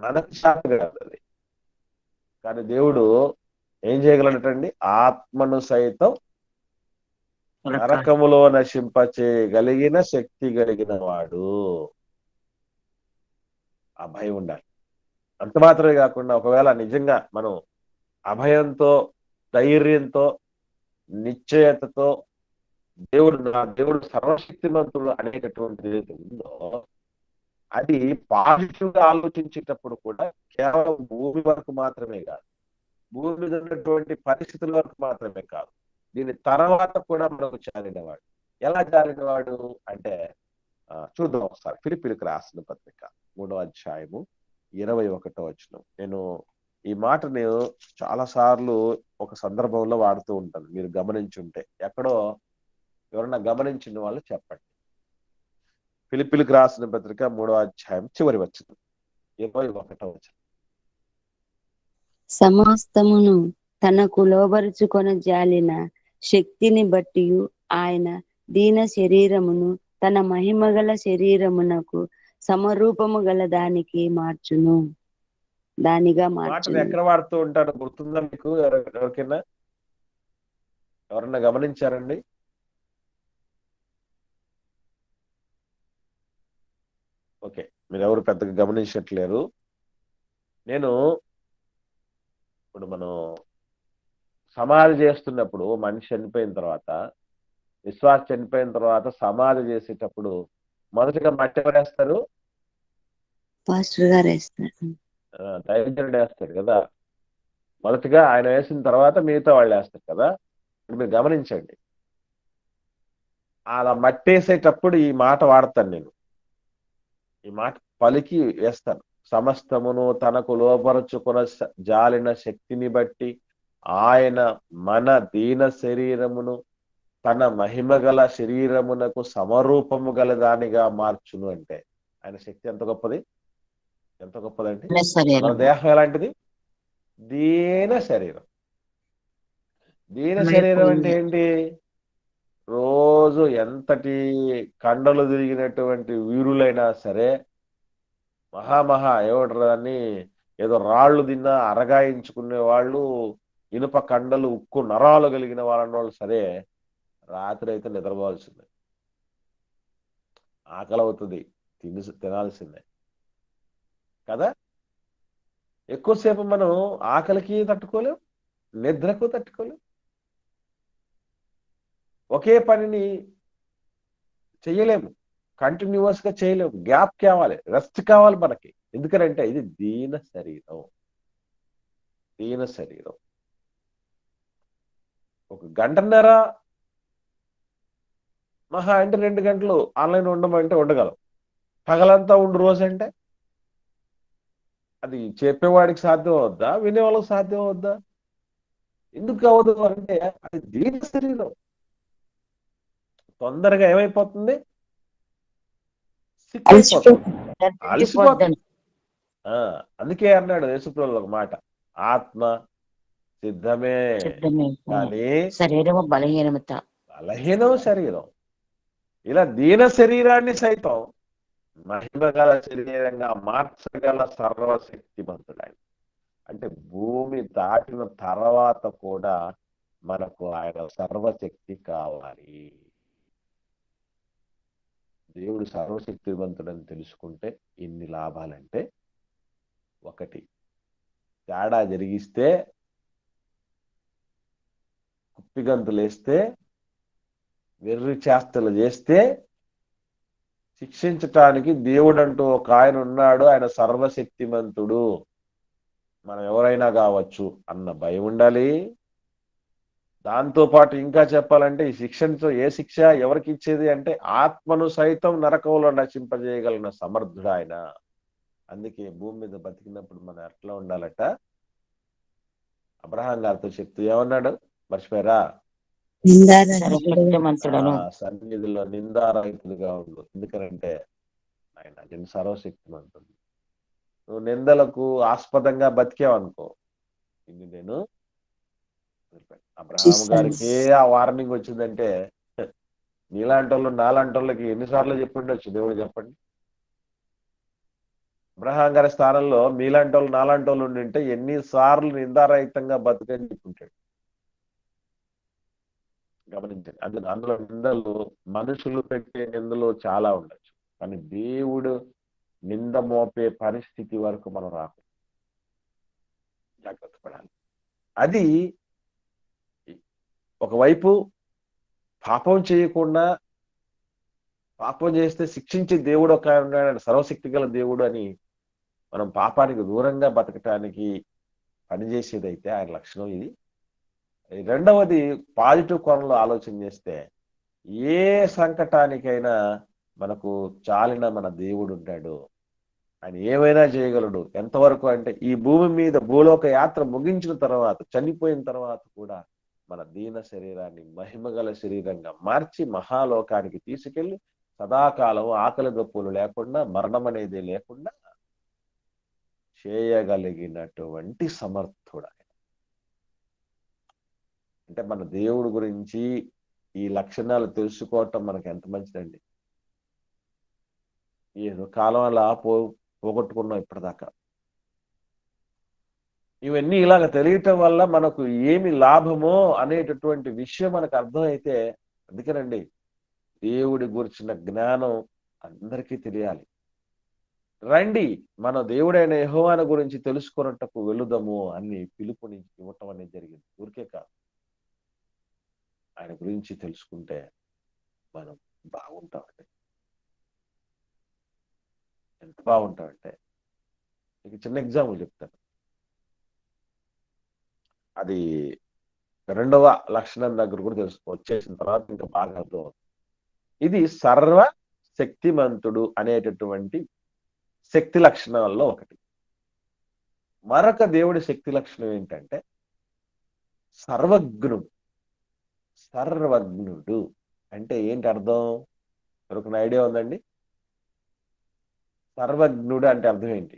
మనకు శాఖ కాదు అది. కానీ దేవుడు ఏం చేయగలడటండి? ఆత్మను సైతం నరకములో నశింపచేయగలిగిన శక్తి కలిగిన వాడు. ఆ భయం ఉండాలి. అంత మాత్రమే కాకుండా ఒకవేళ నిజంగా మనం అభయంతో ధైర్యంతో, నిశ్చయతతో దేవుడు సర్వశక్తిమంతుడు అనేటటువంటిది ఏదైతే ఉందో అది పాజిటివ్ గా ఆలోచించేటప్పుడు కూడా కేవలం భూమి వరకు మాత్రమే కాదు, భూమి మీద ఉన్నటువంటి పరిస్థితుల వరకు మాత్రమే కాదు, దీని తర్వాత కూడా మనకు చాలినవాడు. ఎలా చాలినవాడు అంటే చూద్దాం ఒకసారి. ఫిలిప్పీయులకు రాసిన పత్రిక 3వ అధ్యాయము 21వ వచనం. నేను ఈ మాటని చాలా సార్లు ఒక సందర్భంలో వాడుతూ ఉంటాను, మీరు గమనించుంటే. ఎక్కడో ఎవరన్నా గమనించిన వాళ్ళు చెప్పండి. ఫిలిప్పీయులకు రాసిన పత్రిక 3వ అధ్యాయం చివరి వచనం 21వ వచనం. సమస్తమును తనకు లోబరుచుకొన జాలిన శక్తిని బట్టి ఆయన దీన శరీరమును తన మహిమగల శరీరమునకు సమరూపము గల దానికి దానిగా మాటను మార్చును. ఎక్కడ వాడుతూ ఉంటారో గుర్తుందా మీకు? ఎవరికైనా ఎవరన్నా గమనించారండి? ఓకే, మీరు ఎవరు పెద్దగా గమనించట్లేరు. నేను ఇప్పుడు మనం సమాధి చేస్తున్నప్పుడు, మనిషి చనిపోయిన తర్వాత, విశ్వాస చనిపోయిన తర్వాత సమాధి చేసేటప్పుడు మొదటిగా మట్టి ఎవరు వేస్తారు? పాస్టర్ గారు వేస్తారు. దైవజనుడు వేస్తాడు కదా. మొదటిగా ఆయన వేసిన తర్వాత మిగతా వాళ్ళు వేస్తారు కదా. ఇప్పుడు మీరు గమనించండి, అలా మట్టేసేటప్పుడు ఈ మాట వాడతాను నేను, ఈ మాట పలికి వేస్తాను. సమస్తమును తనకు లోపరచుకున్న జాలిన శక్తిని బట్టి ఆయన మన దీన శరీరమును తన మహిమగల శరీరమునకు సమరూపము గల దానిగా మార్చును. అంటే ఆయన శక్తి ఎంత గొప్పది, ఎంత గొప్పదండి. మన దేహం ఎలాంటిది? దీన శరీరం. దీన శరీరం అంటే ఏంటి? రోజు ఎంతటి కండలు తిరిగినటువంటి వీరులైనా సరే, ఏమంటారు, ఏదో రాళ్లు తిన్నా అరగాయించుకునే వాళ్ళు, ఇనుప కండలు ఉక్కు నరాలు కలిగిన వాళ్ళు సరే రాత్రి అయితే నిద్రపోవాల్సిందే. ఆకలి అవుతుంది, తినాల్సిందే కదా. ఎక్కువసేపు మనం ఆకలికి తట్టుకోలేం, నిద్రకు తట్టుకోలేం. ఒకే పనిని చెయ్యలేము, కంటిన్యూస్ గా చేయలేము. గ్యాప్ కావాలి, రెస్ట్ కావాలి మనకి. ఎందుకంటే ఇది దీన శరీరం. దీన శరీరం ఒక గంటన్నర మహా అంటే 2 గంటలు ఆన్లైన్ ఉండమంటే ఉండగలం. పగలంతా ఉండు రోజు అంటే అది చెప్పేవాడికి సాధ్యం అవుద్దా? వినేవాళ్ళకి సాధ్యం అవుద్దా? ఎందుకు అవ్వదు అంటే అది దీన శరీరం. తొందరగా ఏమైపోతుంది? సిక్ అయిపోతుంది, అలసిపోతుంది. అందుకే అన్నాడు యేసుప్రభువు ఒక మాట, ఆత్మ సిద్ధమే కానీ శరీరము బలహీనం శరీరం. ఇలా దీన శరీరాన్ని సైతం మహిమగల శరీరంగా మార్చగల సర్వశక్తిమంతుడు ఆయన. అంటే భూమి దాటిన తర్వాత కూడా మనకు ఆయన సర్వశక్తి కావాలి. దేవుడు సర్వశక్తివంతుడని తెలుసుకుంటే ఇన్ని లాభాలంటే, ఒకటి, తేడా జరిగిస్తే, కుప్పిగంతులేస్తే, వెర్రి చేష్టలు చేస్తే శిక్షించటానికి దేవుడంటూ ఒక ఆయన ఉన్నాడు, ఆయన సర్వశక్తిమంతుడు, మనం ఎవరైనా కావచ్చు అన్న భయం ఉండాలి. దాంతో పాటు ఇంకా చెప్పాలంటే ఈ శిక్షణతో ఏ శిక్ష ఎవరికి ఇచ్చేది అంటే ఆత్మను సైతం నరకంలో నశింపజేయగలిగిన సమర్థుడు ఆయన. అందుకే భూమి మీద బతికినప్పుడు మనం ఎట్లా ఉండాలట? అబ్రహాం గారితో చెప్తూ ఏమన్నాడు, మర్చిపోయారా? సన్నిధిలో నిందారహితులుగా ఉండు. ఎందుకనంటే ఆయన నేను సర్వశక్తిమంతుడు. నువ్వు నిందలకు ఆస్పదంగా బతికేవనుకో, ఇది నేను అబ్రహాం గారికి ఆ వార్నింగ్ వచ్చిందంటే నీలాంటి వాళ్ళు నాలాంటి వాళ్ళకి ఎన్నిసార్లు చెప్పిండొచ్చు దేవుడు, చెప్పండి. అబ్రహాం గారి స్థానంలో మీలాంటి వాళ్ళు నాలాంటి వాళ్ళు ఉండింటే ఎన్నిసార్లు నిందారహితంగా బతుకని చెప్పుంటాడు. గమనించండి. అందులో నిందలు మనుషులు పెట్టే నిందలు చాలా ఉండొచ్చు, కానీ దేవుడు నింద మోపే పరిస్థితి వరకు మనం రాకు, జాగ్రత్త పడాలి. అది ఒకవైపు పాపం చేయకుండా, పాపం చేస్తే శిక్షించే దేవుడు ఒక ఆయన ఉన్నాడు, సర్వశక్తి గల దేవుడు అని మనం పాపానికి దూరంగా బతకటానికి పనిచేసేదైతే ఆయన లక్షణం ఇది. రెండవది పాజిటివ్ కోణంలో ఆలోచన చేస్తే ఏ సంకటానికైనా మనకు చాలిన మన దేవుడు ఉంటాడు. ఆయన ఏమైనా చేయగలడు. ఎంతవరకు అంటే ఈ భూమి మీద భూలోక యాత్ర ముగించిన తర్వాత, చనిపోయిన తర్వాత కూడా మన దీన శరీరాన్ని మహిమగల శరీరంగా మార్చి మహాలోకానికి తీసుకెళ్లి సదాకాలం ఆకలి దప్పులు లేకుండా, మరణం అనేది లేకుండా చేయగలిగినటువంటి సమర్థుడు ఆయన. అంటే మన దేవుడి గురించి ఈ లక్షణాలు తెలుసుకోవటం మనకు ఎంత మంచిదండి. ఏదో కాలం అలా పోగొట్టుకున్నాం ఇప్పటిదాకా. ఇవన్నీ ఇలాగ తెలియటం వల్ల మనకు ఏమి లాభమో అనేటటువంటి విషయం మనకు అర్థమైతే, అందుకేనండి దేవుడి గురించిన జ్ఞానం అందరికీ తెలియాలి. రండి మన దేవుడైన యెహోవాను గురించి తెలుసుకున్నట్టుకు వెళుదము అని పిలుపుని ఇవ్వటం అనేది జరిగింది. ఊరికే కాదు, ఆయన గురించి తెలుసుకుంటే మనం బాగుంటామండి. ఎంత బాగుంటామంటే, మీకు చిన్న ఎగ్జాంపుల్ చెప్తాను. అది రెండవ లక్షణం దగ్గర కూడా వచ్చేసిన తర్వాత ఇంకా బాగా అర్థం అవుతుంది. ఇది సర్వ శక్తిమంతుడు అనేటటువంటి శక్తి లక్షణాల్లో ఒకటి. మరొక దేవుడి శక్తి లక్షణం ఏంటంటే సర్వజ్ఞుడు. సర్వజ్ఞుడు అంటే ఏంటి అర్థం? మరొక ఐడియా ఉందండి? సర్వజ్ఞుడు అంటే అర్థం ఏంటి?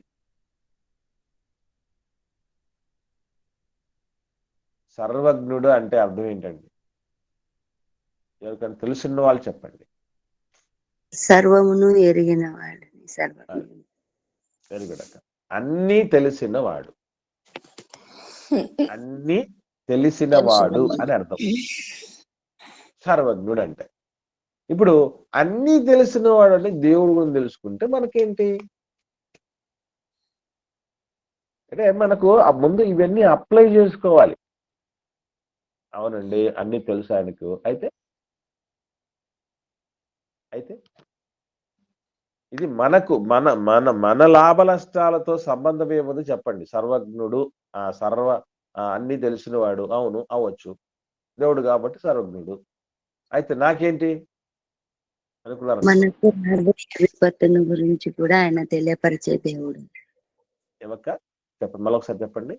సర్వజ్ఞుడు అంటే అర్థం ఏంటండి? ఎవరికైనా తెలుసున్న వాళ్ళు చెప్పండి. సర్వమును ఎరిగిన వాడిని సర్వజ్ఞుడు. వెరీ గుడ్ అక్క. అన్నీ తెలిసిన వాడు, అన్నీ తెలిసిన వాడు అని అర్థం సర్వజ్ఞుడు అంటే. ఇప్పుడు అన్నీ తెలిసిన వాడు అంటే దేవుడు గురించి తెలుసుకుంటే మనకేంటి అంటే, మనకు ఆ ముందు ఇవన్నీ అప్లై చేసుకోవాలి. అవునండి, అన్ని తెలుసు ఆయనకు. అయితే అయితే ఇది మనకు మన మన మన లాభ నష్టాలతో సంబంధం ఏముంది చెప్పండి. సర్వజ్ఞుడు, అన్ని తెలిసిన వాడు, అవును అవ్వచ్చు, దేవుడు కాబట్టి సర్వజ్ఞుడు. అయితే నాకేంటి అనుకున్నారు? మనకు రాబోయే విపత్తును గురించి కూడా ఆయన తెలియపరిచే దేవుడు. ఏమక్క చెప్పండి, మళ్ళీ ఒకసారి చెప్పండి.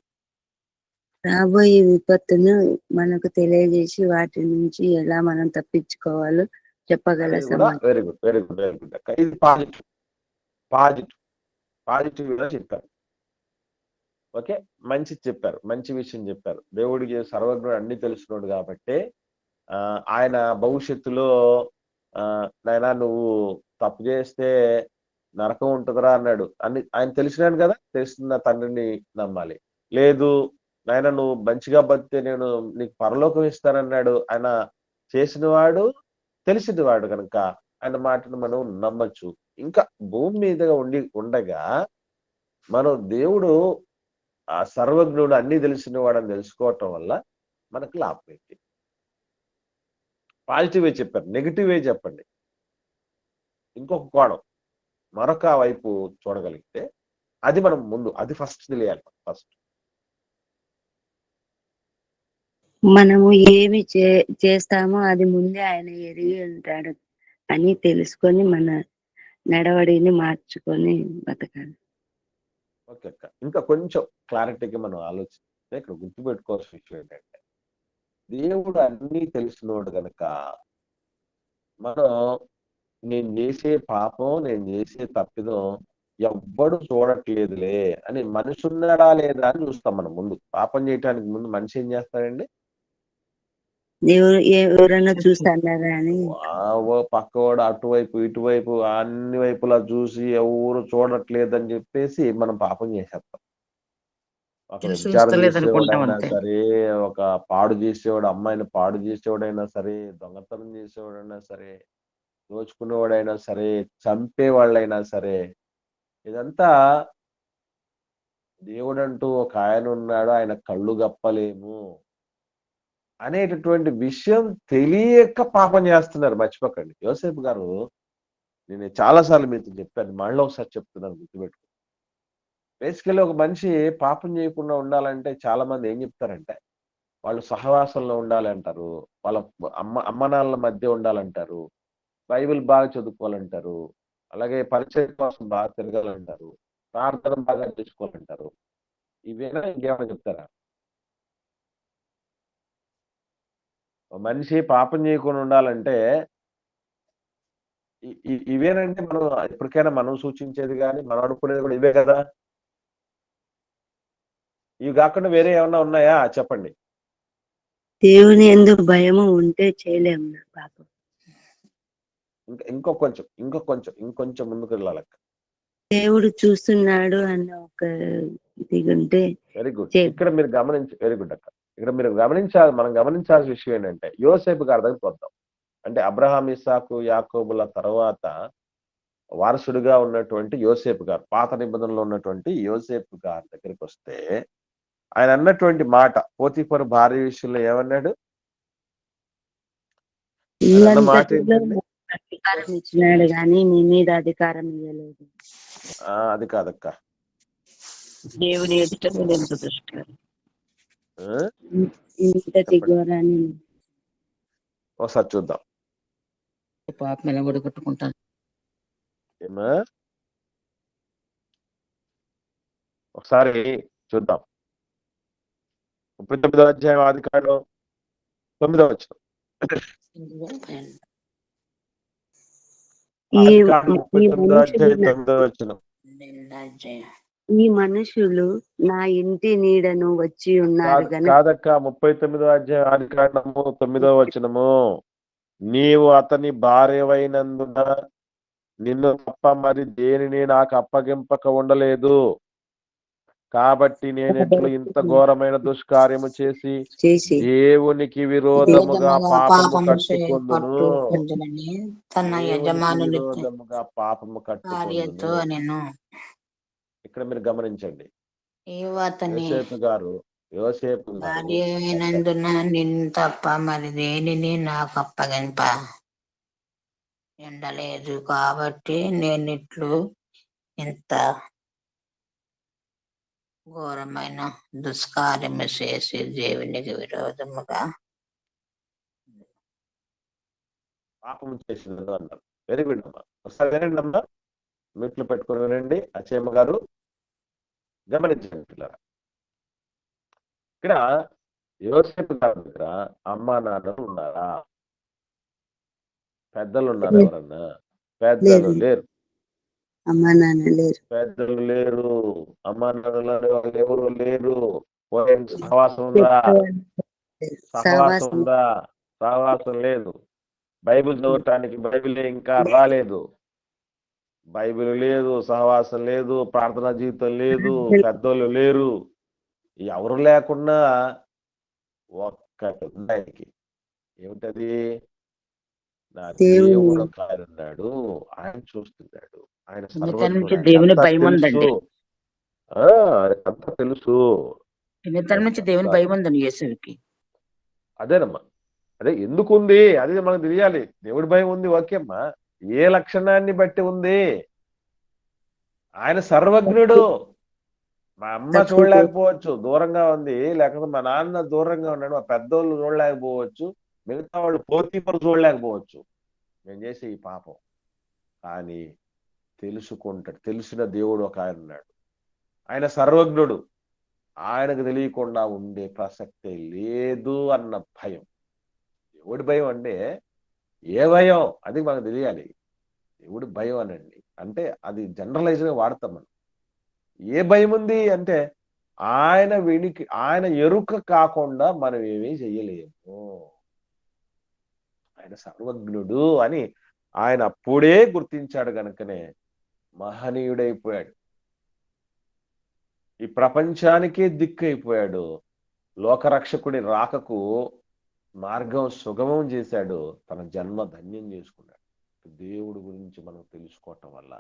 రాబోయే విపత్తును మనకు తెలియజేసి వాటి నుంచి ఎలా మనం తప్పించుకోవాలో చెప్పగల ఇది కూడా సమాజం. Very good, very good, very good అక్క. ఇది పాజిటివ్ పాజిటివ్ పాజిటివ్ గా చెప్పారు. ఓకే, మంచి చెప్పారు, మంచి విషయం చెప్పారు. దేవుడికి సర్వజ్ఞుడు అన్ని తెలిసినోడు కాబట్టి ఆయన భవిష్యత్తులో నాయనా నువ్వు తప్పు చేస్తే నరకం ఉంటుందిరా అన్నాడు. అన్ని ఆయన తెలిసినాను కదా, తెలిసిన తండ్రిని నమ్మాలి. లేదు నాయన నువ్వు మంచిగా బతితే నేను నీకు పరలోకం ఇస్తానన్నాడు. ఆయన చేసిన వాడు, తెలిసిన వాడు కనుక ఆయన మాటను మనం నమ్మచ్చు. ఇంకా భూమి మీద ఉండగా మనం దేవుడు ఆ సర్వజ్ఞుడు అన్ని తెలిసిన వాడని తెలుసుకోవటం వల్ల మనకు లాభం ఏంటి? పాజిటివే చెప్పారు, నెగిటివే చెప్పండి. ఇంకొక కోణం మరొక వైపు చూడగలిగితే అది మనం ముందు అది ఫస్ట్ తెలియాలి. ఫస్ట్ మనము ఏమి చేస్తామో అది ముందే ఆయన ఎరిగి ఉంటాడు అని తెలుసుకొని మన నడవడిని మార్చుకొని బతకాలి. ఓకే అక్క, ఇంకా కొంచెం క్లారిటీగా మనం ఆలోచిస్తే ఇక్కడ గుర్తుపెట్టుకోవాల్సిన విషయం ఏంటంటే, దేవుడు అన్నీ తెలిసినోడు కనుక మనం నేను చేసే పాపం, నేను చేసే తప్పిదం ఎవ్వడు చూడట్లేదులే అని, మనిషి ఉన్నాడా లేదా అని చూస్తాం మనం. ముందు పాపం చేయటానికి ముందు మనిషి ఏం చేస్తాడండి? ఎవరైనా చూస్తారా అని పక్కవాడు అటువైపు ఇటువైపు అన్ని వైపులా చూసి ఎవరు చూడట్లేదని చెప్పేసి మనం పాపం చేసేస్తాం. ఒక వ్యభిచారం చేసేవాడైనా సరే, ఒక పాడు చేసేవాడు, అమ్మాయిని పాడు చేసేవాడైనా సరే, దొంగతనం చేసేవాడైనా సరే, దోచుకునేవాడైనా సరే, చంపేవాళ్ళైనా సరే, ఇదంతా దేవుడంటూ ఒక ఆయన ఉన్నాడు, ఆయన కళ్ళు గప్పలేము. అనేటటువంటి విషయం తెలియక పాపం చేస్తున్నారు. మర్చిపోకండి. యోసేపు గారు, నేను చాలా సార్లు మీతో చెప్పాను, మళ్ళీ ఒకసారి చెప్తున్నాను, గుర్తుపెట్టుకో. బేసికల్లీ ఒక మనిషి పాపం చేయకుండా ఉండాలంటే చాలా మంది ఏం చెప్తారంటే, వాళ్ళు సహవాసంలో ఉండాలంటారు. వాళ్ళ అమ్మ నాన్నల మధ్య ఉండాలంటారు. బైబిల్ బాగా చదువుకోవాలంటారు. అలాగే పరిచయం కోసం బాగా తిరగాలంటారు. ప్రార్థన బాగా చేసుకోవాలంటారు. ఇవేనా, ఇంకేమైనా చెప్తారా? ఓ మనిషి పాపం చేయకుండా ఉండాలంటే ఇవేనంటే మనం ఎప్పటికైనా మనం సూచించేది గాని, మనం అనుకునేది కూడా ఇవే కదా! ఇవి కాకుండా వేరే ఏమన్నా ఉన్నాయా చెప్పండి? దేవుని యందు భయము ఉంటే చేయలేము పాపం. ఇంకొంచెం ముందుకు వెళ్ళాలక్క. దేవుడు చూస్తున్నాడు అన్న ఒక ఇది ఉంటే వెరీ గుడ్. చే- ఇక్కడ మీరు వెరీ గుడ్ అక్క. ఇక్కడ మీరు మనం గమనించాల్సిన విషయం ఏంటంటే, యోసేపు గారి దగ్గరికి వద్దాం. అంటే అబ్రహాం, ఇస్సాకు, యాకోబుల తర్వాత వారసుడిగా ఉన్నటువంటి యోసేపు గారు, పాత నిబంధనలో ఉన్నటువంటి యోసేపు గారి దగ్గరికి వస్తే, ఆయన అన్నటువంటి మాట, పోతీఫరు భార్య విషయంలో ఏమన్నాడు? ఆయన అన్న మాట ఇల్లంతటిలో ఏంటండి? నాకు అధికారం ఇచ్చినాడు కానీ నీ మీద అధికారం ఇవ్వలేదు. అది కాదక్క. దేవుని ఎదుట మీద ఎంత దుష్కారం. ఆ? ఇంతటి చెప్పండి, ఘోరాన్ని ఒకసారి చూద్దాం. పాపం ఎలా ఒడగొట్టుకుంటాను. ఏమా, ఒకసారి చూద్దాం. 39వ అధ్యాయం ఆదికాండం 9వ వచనం. ఈ ఆదికాండం ఈ 39వ అధ్యాయం మనుషులు 9వ వచనం. ఈ మనుషులు నా ఇంటి నీడను వచ్చి ఉన్నారు గనుక కాదక్క, 39వ అధ్యాయం ఆదికాండము 9వ వచనము. నీవు అతని భార్యవైనందున నిన్ను తప్ప మరి దేనిని నాకు అప్పగింపక ఉండలేదు. కాబట్టి నేనెట్లు ఇంత ఘోరమైన దుష్కార్యము చేసి చేసి దేవునికి విరోధముగా పాపము కట్టుకొందును. పట్టుకుంటునని తన దేవునికి యజమానుని విరోధముగా పాపము భార్యతో కట్టుకొందును. నేను ఇక్కడ మీరు గమనించండి. అతని యోసేపు గారు భార్య అయినందున నిన్ను తప్ప మరి దేనిని నాకు అప్పగింప ఉండలేదు. కాబట్టి నేనిట్లు ఇంత ఘోరమైన దుష్కార్యము చేసి దేవునికి విరోధముగా పాపం చేసినది అన్నారు. వెరీ గుడ్ అమ్మా. ఒకసారి వినండి అమ్మా, మీట్లు పెట్టుకుని వినండి. అచ్చయ్యమ్మ గారు గమనించండి పిల్లరా. ఇక్కడ యోసేపు గారి దగ్గర అమ్మా నాన్నలు ఉన్నారా? పెద్దలు ఉన్నారు ఎవరన్నా? పెద్దలు లేరు. అమ్మా నాన్న లేరు. పెద్దలు లేరు. అమ్మా నాన్నలు ఎవరు లేరు. సహవాసం ఉందా? సహవాసం ఉందా? సహవాసం లేదు. బైబిల్ చదవటానికి బైబిలే ఇంకా రాలేదు. బైబిల్ లేదు, సహవాసం లేదు, ప్రార్థనా జీవితం లేదు, పెద్దోళ్ళు లేరు. ఎవరు లేకున్నా ఒక్కటి ఉంది ఆయనకి. ఏమిటది? నా దేవుడు ఒక ఆయన ఉన్నాడు, ఆయన చూస్తున్నాడు, ఆయన సర్వజ్ఞుడు, దేవుని ఆయనకంతా భయం తెలుసు. ఉందండి. ఆయనకంతా తెలుసు. చిన్నతనం నుంచి దేవుని భయం ఉందండి యేసుకి. అదేనమ్మా, అదే ఎందుకుంది అది మనకు తెలియాలి. దేవుడి భయం ఉంది, ఓకే అమ్మా. ఏ లక్షణాన్ని బట్టి ఉంది? ఆయన సర్వజ్ఞుడు. మా అమ్మ చూడలేకపోవచ్చు, దూరంగా ఉంది. లేకపోతే మా నాన్న దూరంగా ఉన్నాడు, మా పెద్దోళ్ళు చూడలేకపోవచ్చు, మిగతా వాళ్ళు పోతీఫరు చూడలేకపోవచ్చు నేను చేసే ఈ పాపం. కానీ తెలుసుకుంటాడు. తెలిసిన దేవుడు ఒక ఆయన ఉన్నాడు. ఆయన సర్వజ్ఞుడు. ఆయనకు తెలియకుండా ఉండే ప్రసక్తే లేదు అన్న భయం. దేవుడి భయం అంటే ఏ భయం అది మనకు తెలియాలి. దేవుడి భయం అనండి అంటే అది జనరలైజ్ గా వాడతాం మనం. ఏ భయం ఉంది అంటే ఆయన ఎరుక కాకుండా మనం ఏమీ చెయ్యలేము. ఆయన సర్వజ్ఞుడు అని ఆయన అప్పుడే గుర్తించాడు గనుకనే మహనీయుడైపోయాడు. ఈ ప్రపంచానికే దిక్కైపోయాడు. లోకరక్షకుడి రాకకు మార్గం సుగమం చేశాడు. తన జన్మ ధన్యం చేసుకున్నాడు. దేవుడి గురించి మనం తెలుసుకోవటం వల్ల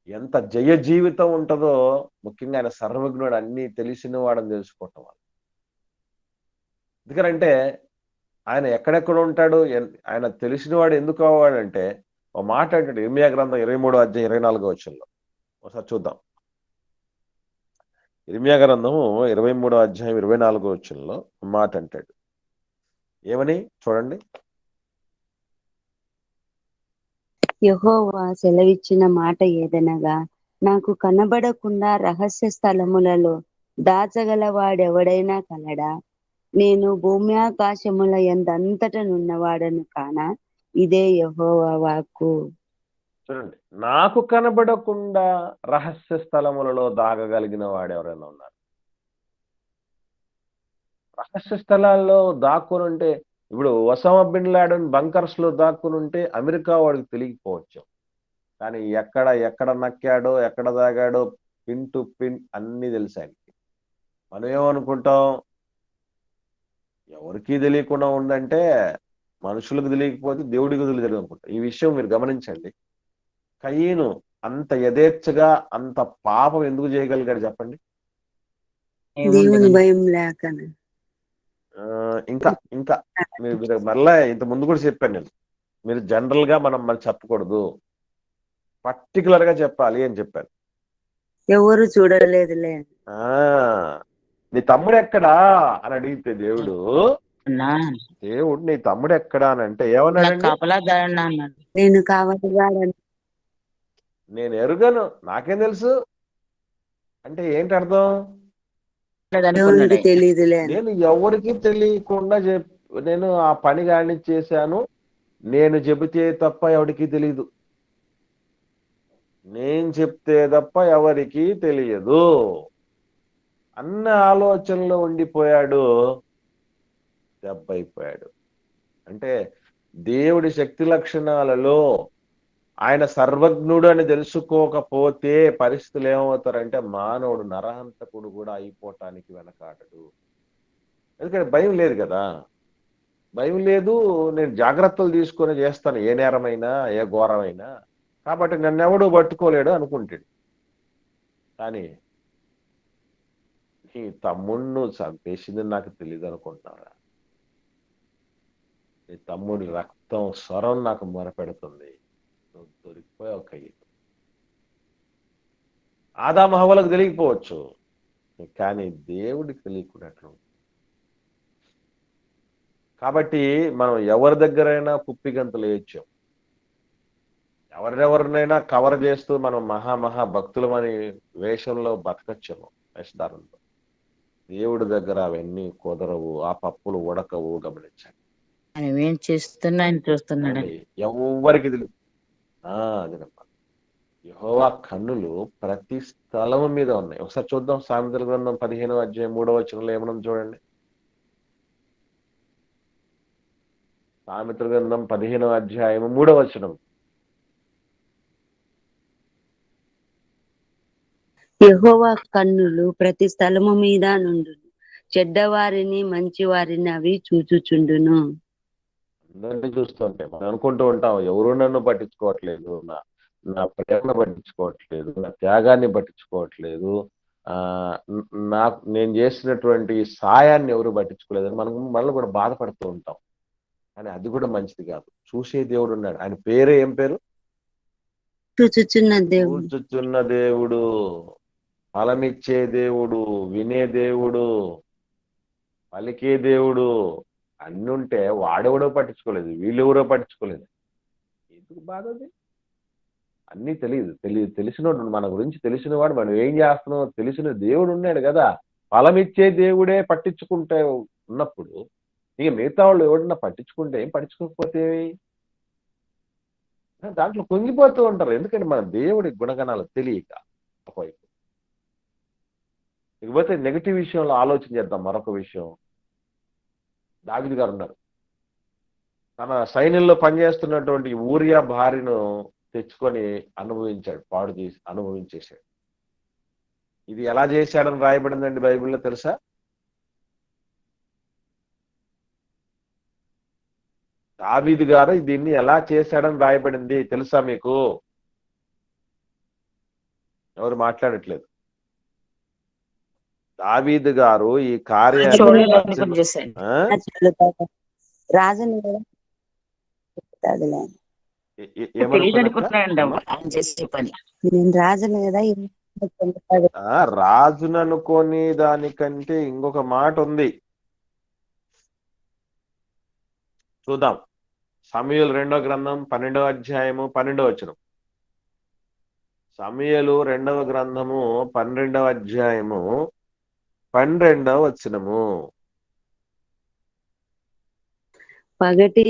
ఎంత జయ జీవితం ఉంటుందో, ముఖ్యంగా ఆయన సర్వజ్ఞుడు, అన్ని తెలిసిన వాడని తెలుసుకోవటం వల్ల. ఎందుకనంటే ఆయన ఎక్కడెక్కడ ఉంటాడు, ఆయన తెలిసినవాడు ఎందుకు అవ్వాడంటే, ఒక మాట అంటాడు ఇర్మియా గ్రంథం 23వ అధ్యాయం 24వ వచనంలో. ఒకసారి చూద్దాం. ఇర్మియా గ్రంథము 23వ అధ్యాయం 24వ వచనంలో ఒక మాట అంటాడు. ఏమని చూడండి. యెహోవా సెలవిచ్చిన మాట ఏదనగా, నాకు కనబడకుండా రహస్య స్థలములలో దాచగల వాడెవడైనా కలడా? నేను భూమి ఆకాశముల యందంతటనున్నవాడను కానా? ఇదే యెహోవా వాక్కు. చూడండి, నాకు కనబడకుండా రహస్య స్థలములలో దాగగలిగిన వాడు ఎవరైనా ఉన్నారు? రహస్య స్థలాల్లో దాక్కుని ఉంటే, ఇప్పుడు ఒసామా బిన్ లాడెన్ బంకర్స్ లో దాక్కుని ఉంటే అమెరికా వాడికి తెలియకపోవచ్చు. కానీ ఎక్కడ నక్కాడో, ఎక్కడ దాగాడో, పిన్ టు పిన్ అన్ని తెలుసు ఆయనకి. మనం ఏమనుకుంటాం, ఎవరికీ తెలియకుండా ఉందంటే మనుషులకు తెలియకపోతే దేవుడికి తెలియదు అనుకుంటాం. ఈ విషయం మీరు గమనించండి. కయీను అంత యథేచ్ఛగా అంత పాపం ఎందుకు చేయగలిగాడు చెప్పండి? దేవుని భయం లేకన. ఇంకా ఇంకా మీరు మరలా ఇంత ముందు కూడా చెప్పాను నేను. మీరు జనరల్ గా మనం మరి చెప్పకూడదు, పర్టికులర్ గా చెప్పాలి అని చెప్పాను. ఎవరు చూడలేదులే. నీ తమ్ముడు ఎక్కడా అని అడిగితే దేవుడు నీ తమ్ముడు ఎక్కడా అని అంటే ఏమన్నాడండి? నేను కావలివాడను. నేను ఎరుగను, నాకేం తెలుసు అంటే ఏంటి అర్థం? దేవునికి తెలియదులే. నేను ఎవరికి తెలియకుండా నేను ఆ పని గాని చేశాను, నేను చెబితే తప్ప ఎవరికి తెలియదు, నేను చెప్తే తప్ప ఎవరికి తెలియదు అన్న ఆలోచనలో ఉండిపోయాడు, దెబ్బైపోయాడు. అంటే దేవుడి శక్తి లక్షణాలలో ఆయన సర్వజ్ఞుడు అని తెలుసుకోకపోతే పరిస్థితులు ఏమవుతారంటే మానవుడు నరహంతకుడు కూడా అయిపోవటానికి వెనకాడడు. ఎందుకంటే భయం లేదు కదా, భయం లేదు, నేను జాగ్రత్తలు తీసుకొని చేస్తాను ఏ నేరమైనా ఏ ఘోరమైనా, కాబట్టి నన్నెవడూ పట్టుకోలేడు అనుకుంటాడు. కానీ నీ తమ్ముడిని చంపేసింది నాకు తెలియదు అనుకుంటున్నారా? నీ తమ్ముడి రక్తం స్వరం నాకు మొరపెడుతుంది, నువ్వు దొరికిపోయావు. ఆదాము హవ్వలకు తెలియకపోవచ్చు, కానీ దేవుడికి తెలియకున్నట్లు. కాబట్టి మనం ఎవరి దగ్గరైనా కుప్పిగంతులు వేయచ్చు, ఎవరెవరినైనా కవర్ చేస్తూ మనం మహా భక్తులమని వేషంలో బతకచ్చేమో, వేషధారంలో. దేవుడి దగ్గర అవన్నీ కుదరవు, ఆ పప్పులు ఉడకవు. గమనించండి, ఏం చేస్తున్నా ఆయన చూస్తున్నాడు. ఎవరికి తెలియదు. అదేనమ్మా, యెహోవా కన్నులు ప్రతి స్థలము మీద ఉన్నాయి. ఒకసారి చూద్దాం. సామెతల గ్రంథం 15వ అధ్యాయం 3వ వచనంలో ఏమన్నా చూడండి. సామెతల గ్రంథం 15వ అధ్యాయం 3వ వచనం. యెహోవా కన్నులు ప్రతి స్థలము మీద నుండును, చెడ్డవారిని మంచివారిని అవి చూచుచుండును. అందరినీ చూస్తుంటే మనం అనుకుంటూ ఉంటాం, ఎవరు నన్ను పట్టించుకోవట్లేదు, నా ప్రేమను పట్టించుకోవట్లేదు, నా త్యాగాన్ని పట్టించుకోవట్లేదు, నాకు నేను చేసినటువంటి సాయాన్ని ఎవరు పట్టించుకోలేదని మనల్ని కూడా బాధపడుతూ ఉంటాం. కానీ అది కూడా మంచిది కాదు. చూసే దేవుడు ఉన్నాడు. ఆయన పేరే ఏం పేరు? చూచుచున్న దేవుడు. చూచుచున్న దేవుడు, ఫలమిచ్చే దేవుడు, వినే దేవుడు, పలికే దేవుడు అన్నుంటే వాడెవడో పట్టించుకోలేదు, వీళ్ళెవరో పట్టించుకోలేదు. ఎందుకు బాధ? అది అన్నీ తెలిసినోడు, మన గురించి తెలిసినవాడు, మనం ఏం చేస్తున్నామో తెలిసిన దేవుడు ఉన్నాడు కదా. ఫలమిచ్చే దేవుడే పట్టించుకుంటే ఉన్నప్పుడు ఇక మిగతా వాళ్ళు ఎవడన్నా పట్టించుకుంటే ఏం, పట్టించుకోకపోతే దాంట్లో కుంగిపోతూ ఉంటారు. ఎందుకంటే మన దేవుడి గుణగణాలు తెలియక. ఒకవైపు ఇకపోతే నెగిటివ్ విషయంలో ఆలోచన చేద్దాం. మరొక విషయం, దావీదు గారు ఉన్నారు, తన సైన్యంలో పనిచేస్తున్నటువంటి ఊరియా భార్యను తెచ్చుకొని అనుభవించాడు, పాడు చేసి అనుభవించేశాడు. ఇది ఎలా చేశాడని రాయబడిందండి బైబిల్లో తెలుసా? దావీదు గారు దీన్ని ఎలా చేశాడని రాయబడింది తెలుసా మీకు? ఎవరు మాట్లాడట్లేదు. దావీదు గారు ఈ కార్య చూడలేదని పని చేశాడు. రాజుని కూడా చెప్తాడులే. తెలియదు ఏమనుకున్నట్ట అనుకుంటున్నాడండి ఆయన చేసే పని. నేను రాజుని కదా పొందుతాడు. రాజును అనుకోని దానికంటే ఇంకొక మాట ఉంది, చూద్దాం. సమూయేలు 2వ గ్రంథం 12వ అధ్యాయము 12వ వచనం. సమూయేలు 2వ గ్రంథము 12వ అధ్యాయము 12వ వచనము. పగటి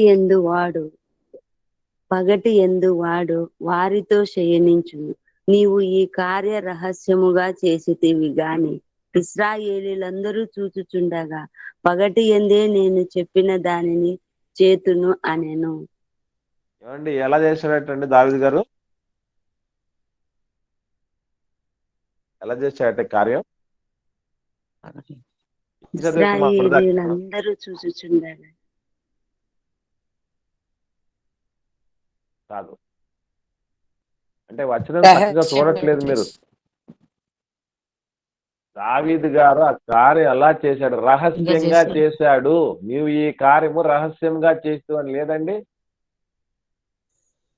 యందు వాడు వారితో శయనించును. నీవు ఈ కార్య రహస్యముగా చేసితివి గాని ఇశ్రాయేలీలందరూ చూచుచుండగా పగటి యందే నేను చెప్పిన దానిని చేతును అనెను. ఏమండి ఎలా చేశాడటండి దావీదు గారు? ఎలా చేశాడట కార్యం? ఇశ్రాయేలీలందరూ చూచుచుండగా కాదు అంటే వచనం చక్కగా చూడట్లేదు మీరు. దావీదు గారు ఆ కార్యం ఎలా చేశాడు? రహస్యంగా చేశాడు. నీవు ఈ కార్యము రహస్యంగా చేస్తూ అని లేదండి.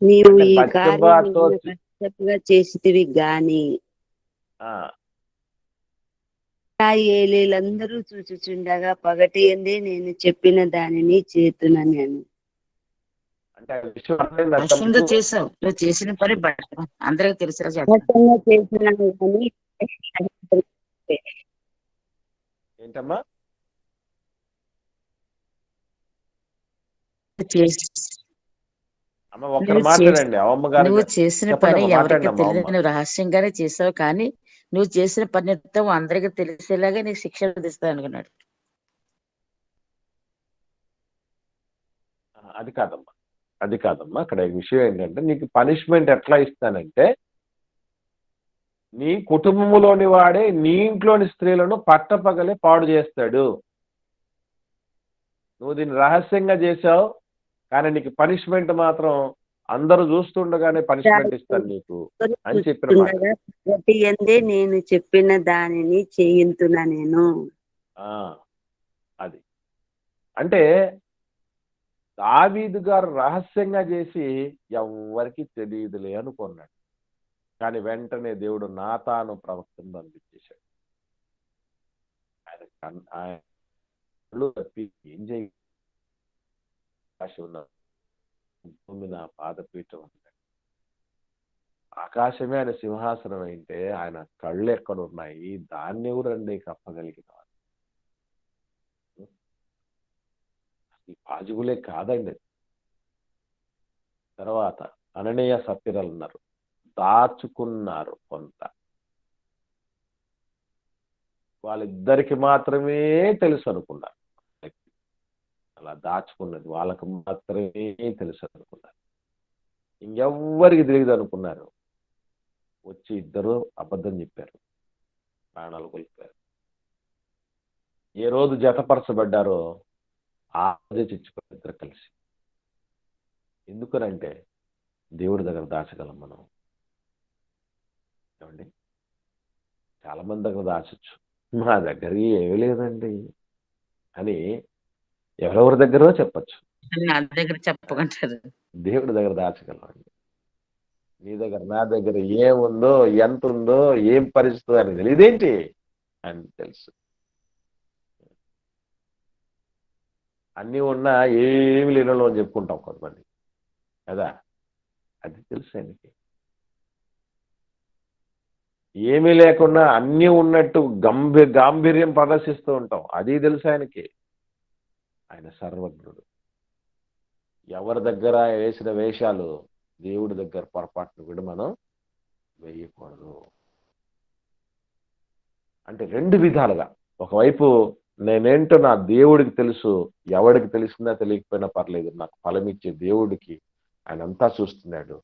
నీవు ఈ కార్యము రహస్యంగా చేసితివి గాని ఇశ్రాయేలీలందరూ చూచుచుండగా పగటి యందే నేను చెప్పిన దానిని చేతునని. అంటే చేసావు, నువ్వు చేసిన పని అందరికి తెలిసేలా ఏంటమ్మా? నువ్వు చేసిన పని ఎవరికి తెలియదు, నువ్వు రహస్యంగానే చేసావు, కానీ నువ్వు చేసిన పని అందరికి తెలిసేలాగా నీకు శిక్ష విధిస్తావు అనుకున్నాడు. అది కాదమ్మా అక్కడ విషయం ఏంటంటే, నీకు పనిష్మెంట్ ఎట్లా ఇస్తానంటే, నీ కుటుంబంలోని వాడే నీ ఇంట్లోని స్త్రీలను పట్టపగలే పాడు చేస్తాడు. నువ్వు దీన్ని రహస్యంగా చేసావు, కానీ నీకు పనిష్మెంట్ మాత్రం అందరూ చూస్తుండగానే పనిష్మెంట్ ఇస్తాను నీకు అని చెప్పిన నేను చెప్పిన దానిని చేయింతున్నా నేను. అది అంటే దావీదు గారు రహస్యంగా చేసి ఎవరికి తెలియదులే అనుకున్నాడు. కానీ వెంటనే దేవుడు నాతాను ప్రవక్తను పంపించేశాడు. ఆయన తప్పి ఏం చేయ భూమి నా పాదపీఠం అన్నాడు. ఆకాశమే ఆయన సింహాసనం అయితే ఆయన కళ్ళు ఎక్కడ ఉన్నాయి? దాన్ని ఎవరండి కప్పగలిగిన వారు? ఈ పాజిబులే కాదండి. తర్వాత అననీయ సప్ఫీరాలు ఉన్నారు, దాచుకున్నారు కొంత. వాళ్ళిద్దరికి మాత్రమే తెలుసు అనుకున్నారు. అలా దాచుకున్నది వాళ్ళకు మాత్రమే తెలుసు అనుకున్నారు. ఇంకెవ్వరికి తెలియదు అనుకున్నారు. వచ్చి ఇద్దరు అబద్ధం చెప్పారు, ప్రాణాలు కోల్పోయారు. ఏ రోజు జతపరచబడ్డారో ఆ రోజే చచ్చిపోయారు ఇద్దరు కలిసి. ఎందుకనంటే దేవుడి దగ్గర దాచగలం మనం. ఏమండి, చాలా మంది దగ్గర దాచచ్చు, మా దగ్గర ఏమీ లేదండి అని ఎవరెవరి దగ్గర చెప్పచ్చు. దేవుడి దగ్గర దాచగలం. నీ దగ్గర నా దగ్గర ఏముందో, ఎంత ఉందో, ఏం పరిస్థితి అని తెలియదేంటి అని తెలుసు. అన్నీ ఉన్నా ఏమి లేనలో అని చెప్పుకుంటాం కొంతమంది కదా. అది తెలుసు ఆయనకి. ఏమీ లేకుండా అన్నీ ఉన్నట్టు గాంభీర్యం ప్రదర్శిస్తూ ఉంటాం, అది తెలుసు ఆయనకి. ఆయన సర్వజ్ఞుడు. ఎవరి దగ్గర వేసిన వేషాలు దేవుడి దగ్గర పొరపాటును కూడా మనం వేయకూడదు. అంటే రెండు విధాలుగా, ఒకవైపు నేనేంటో నా దేవుడికి తెలుసు, ఎవడికి తెలిసిందా తెలియకపోయినా పర్లేదు, నాకు ఫలమిచ్చే దేవుడికి ఆయన అంతా చూస్తున్నాడు,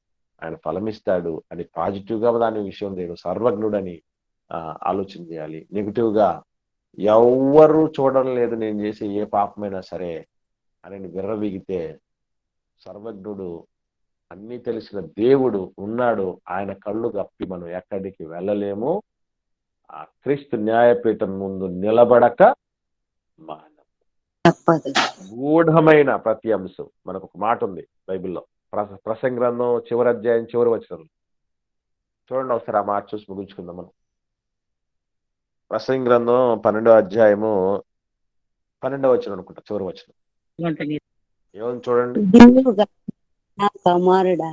ఆయన ఫలమిస్తాడు అని పాజిటివ్గా దాని విషయం నేను సర్వజ్ఞుడని ఆలోచన చేయాలి. నెగిటివ్గా ఎవ్వరూ చూడడం లేదు నేను చేసే ఏ పాపమైనా సరే అని విర్రవీగితే, సర్వజ్ఞుడు అన్నీ తెలిసిన దేవుడు ఉన్నాడు, ఆయన కళ్ళు కప్పి మనం ఎక్కడికి వెళ్ళలేము. ఆ క్రీస్తు న్యాయపీఠం ముందు నిలబడక మానము. తప్పదు. గూఢమైన ప్రతి అంశం. మనకు ఒక మాట ఉంది బైబిల్లో, ప్రసంగి గ్రంథం చివరి అధ్యాయం చివరి వచనం చూడండి ఒకసారి. ఆ మాట చూసి ముగించుకుందాం మనం. ప్రసంగి గ్రంథం 12వ అధ్యాయము 12వ వచనం అనుకుంటా, చివరి వచనం ఏమని చూడండి. నా కుమారుడా,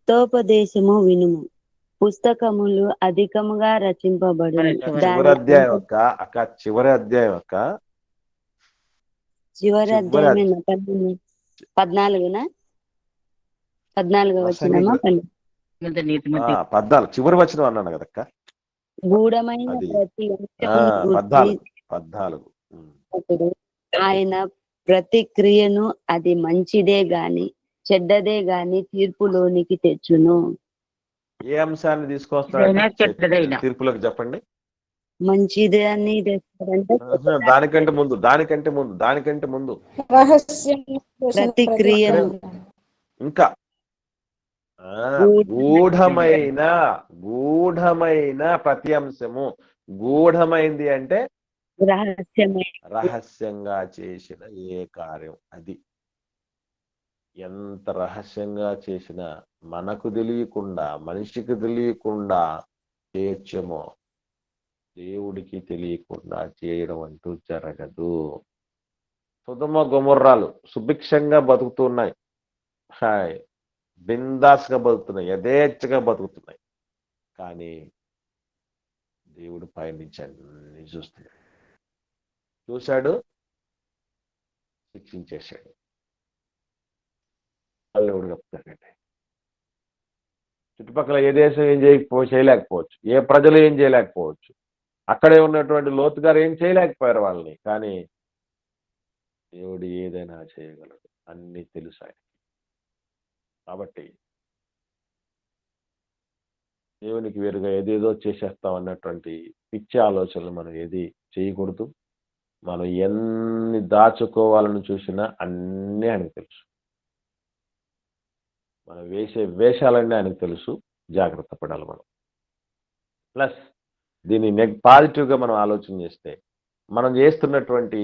తోపదేశము వినుము, పుస్తకములు అధికముగా రచింపబడు. చివరి అధ్యాయం చివరి అధ్యాయం చివరి అధ్యాయం 14 వచ్చినమా 14 చివరి వచనం అన్నాను కదక్క. గూఢమైన ప్రతి 14 ఆయన ప్రతి క్రియను అది మంచిదే గాని చెడ్డదే గాని తీర్పులోనికి తెచ్చును. ఏ అంశాన్ని తీసుకొస్తాడు తీర్పులోకి చెప్పండి. మంచిదే అని తెస్తాడంటే దానికంటే ముందు ప్రతి క్రియను ఇంకా గూఢమైన ప్రతి అంశము. గూఢమైంది అంటే రహస్యంగా చేసిన ఏ కార్యం, అది ఎంత రహస్యంగా చేసినా మనకు తెలియకుండా, మనిషికి తెలియకుండా చేయొచ్చేమో, దేవుడికి తెలియకుండా చేయడం అంటూ జరగదు. సొదొమ గొమొర్రాలు సుభిక్షంగా బతుకుతున్నాయి, బిందాస్గా బతుకుతున్నాయి, యథేచ్ఛగా బతుకుతున్నాయి. కానీ దేవుడు పయనించాడు, చూశాడు, శిక్షించేశాడు. దేవుడు చెప్తాడండి, చుట్టుపక్కల ఏ దేశం ఏం చేయలేకపోవచ్చు, ఏ ప్రజలు ఏం చేయలేకపోవచ్చు, అక్కడే ఉన్నటువంటి లోతు గారు ఏం చేయలేకపోయారు వాళ్ళని. కానీ దేవుడు ఏదైనా చేయగలడు, అన్ని తెలుసు ఆయన. కాబట్టి దేవునికి వేరుగా ఏదేదో చేసేస్తాం అన్నటువంటి పిచ్చి ఆలోచనలు మనం ఏది చేయకూడదు. మనం ఎన్ని దాచుకోవాలని చూసినా అన్నీ ఆయనకు తెలుసు. మనం వేసే వేషాలన్నీ ఆయనకు తెలుసు. జాగ్రత్త పడాలి మనం. ప్లస్ దీన్ని పాజిటివ్గా మనం ఆలోచన చేస్తే, మనం చేస్తున్నటువంటి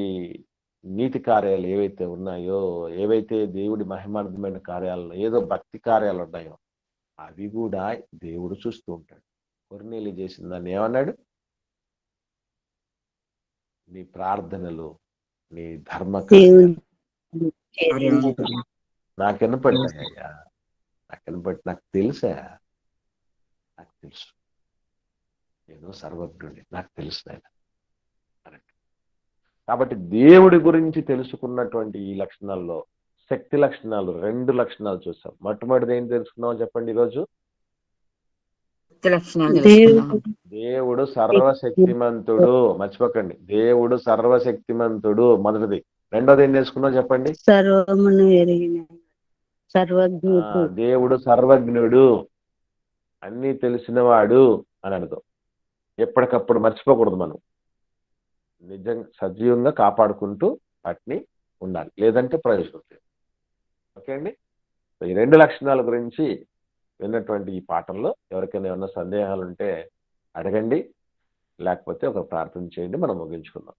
నీతి కార్యాలు ఏవైతే ఉన్నాయో, ఏవైతే దేవుడి మహిమార్థమైన కార్యాలు, ఏదో భక్తి కార్యాలు ఉన్నాయో, అవి కూడా దేవుడు చూస్తూ ఉంటాడు. కొర్నేలి చేసిన దాన్ని ఏమన్నాడు? నీ ప్రార్థనలు, నీ ధర్మ కార్యాలు నాకు వినపడ్డాయ్యా, నాకు తెలుసా, నాకు తెలుసు, నేను సర్వజ్ఞుడి, నాకు తెలుసు ఆయన. కాబట్టి దేవుడి గురించి తెలుసుకున్నటువంటి ఈ లక్షణాల్లో శక్తి లక్షణాలు 2 లక్షణాలు చూసాం. మొట్టమొదటిది ఏం తెలుసుకున్నాం చెప్పండి ఈరోజు? దేవుడు సర్వశక్తిమంతుడు. మర్చిపోకండి, దేవుడు సర్వశక్తిమంతుడు మొదటిది. రెండోది ఏం తెలుసుకున్నాం చెప్పండి? దేవుడు సర్వజ్ఞుడు, అన్నీ తెలిసినవాడు అని అర్థం. ఎప్పటికప్పుడు మర్చిపోకూడదు. మనం నిజంగా సజీవంగా కాపాడుకుంటూ వాటిని ఉండాలి, లేదంటే ప్రయోజనం లేదు. ఓకే అండి. ఈ 2 లక్షణాల గురించి విన్నటువంటి ఈ పాఠంలో ఎవరికైనా ఏమన్నా సందేహాలు ఉంటే అడగండి, లేకపోతే ఒక ప్రార్థన చేయండి, మనం ముగించుకుందాం.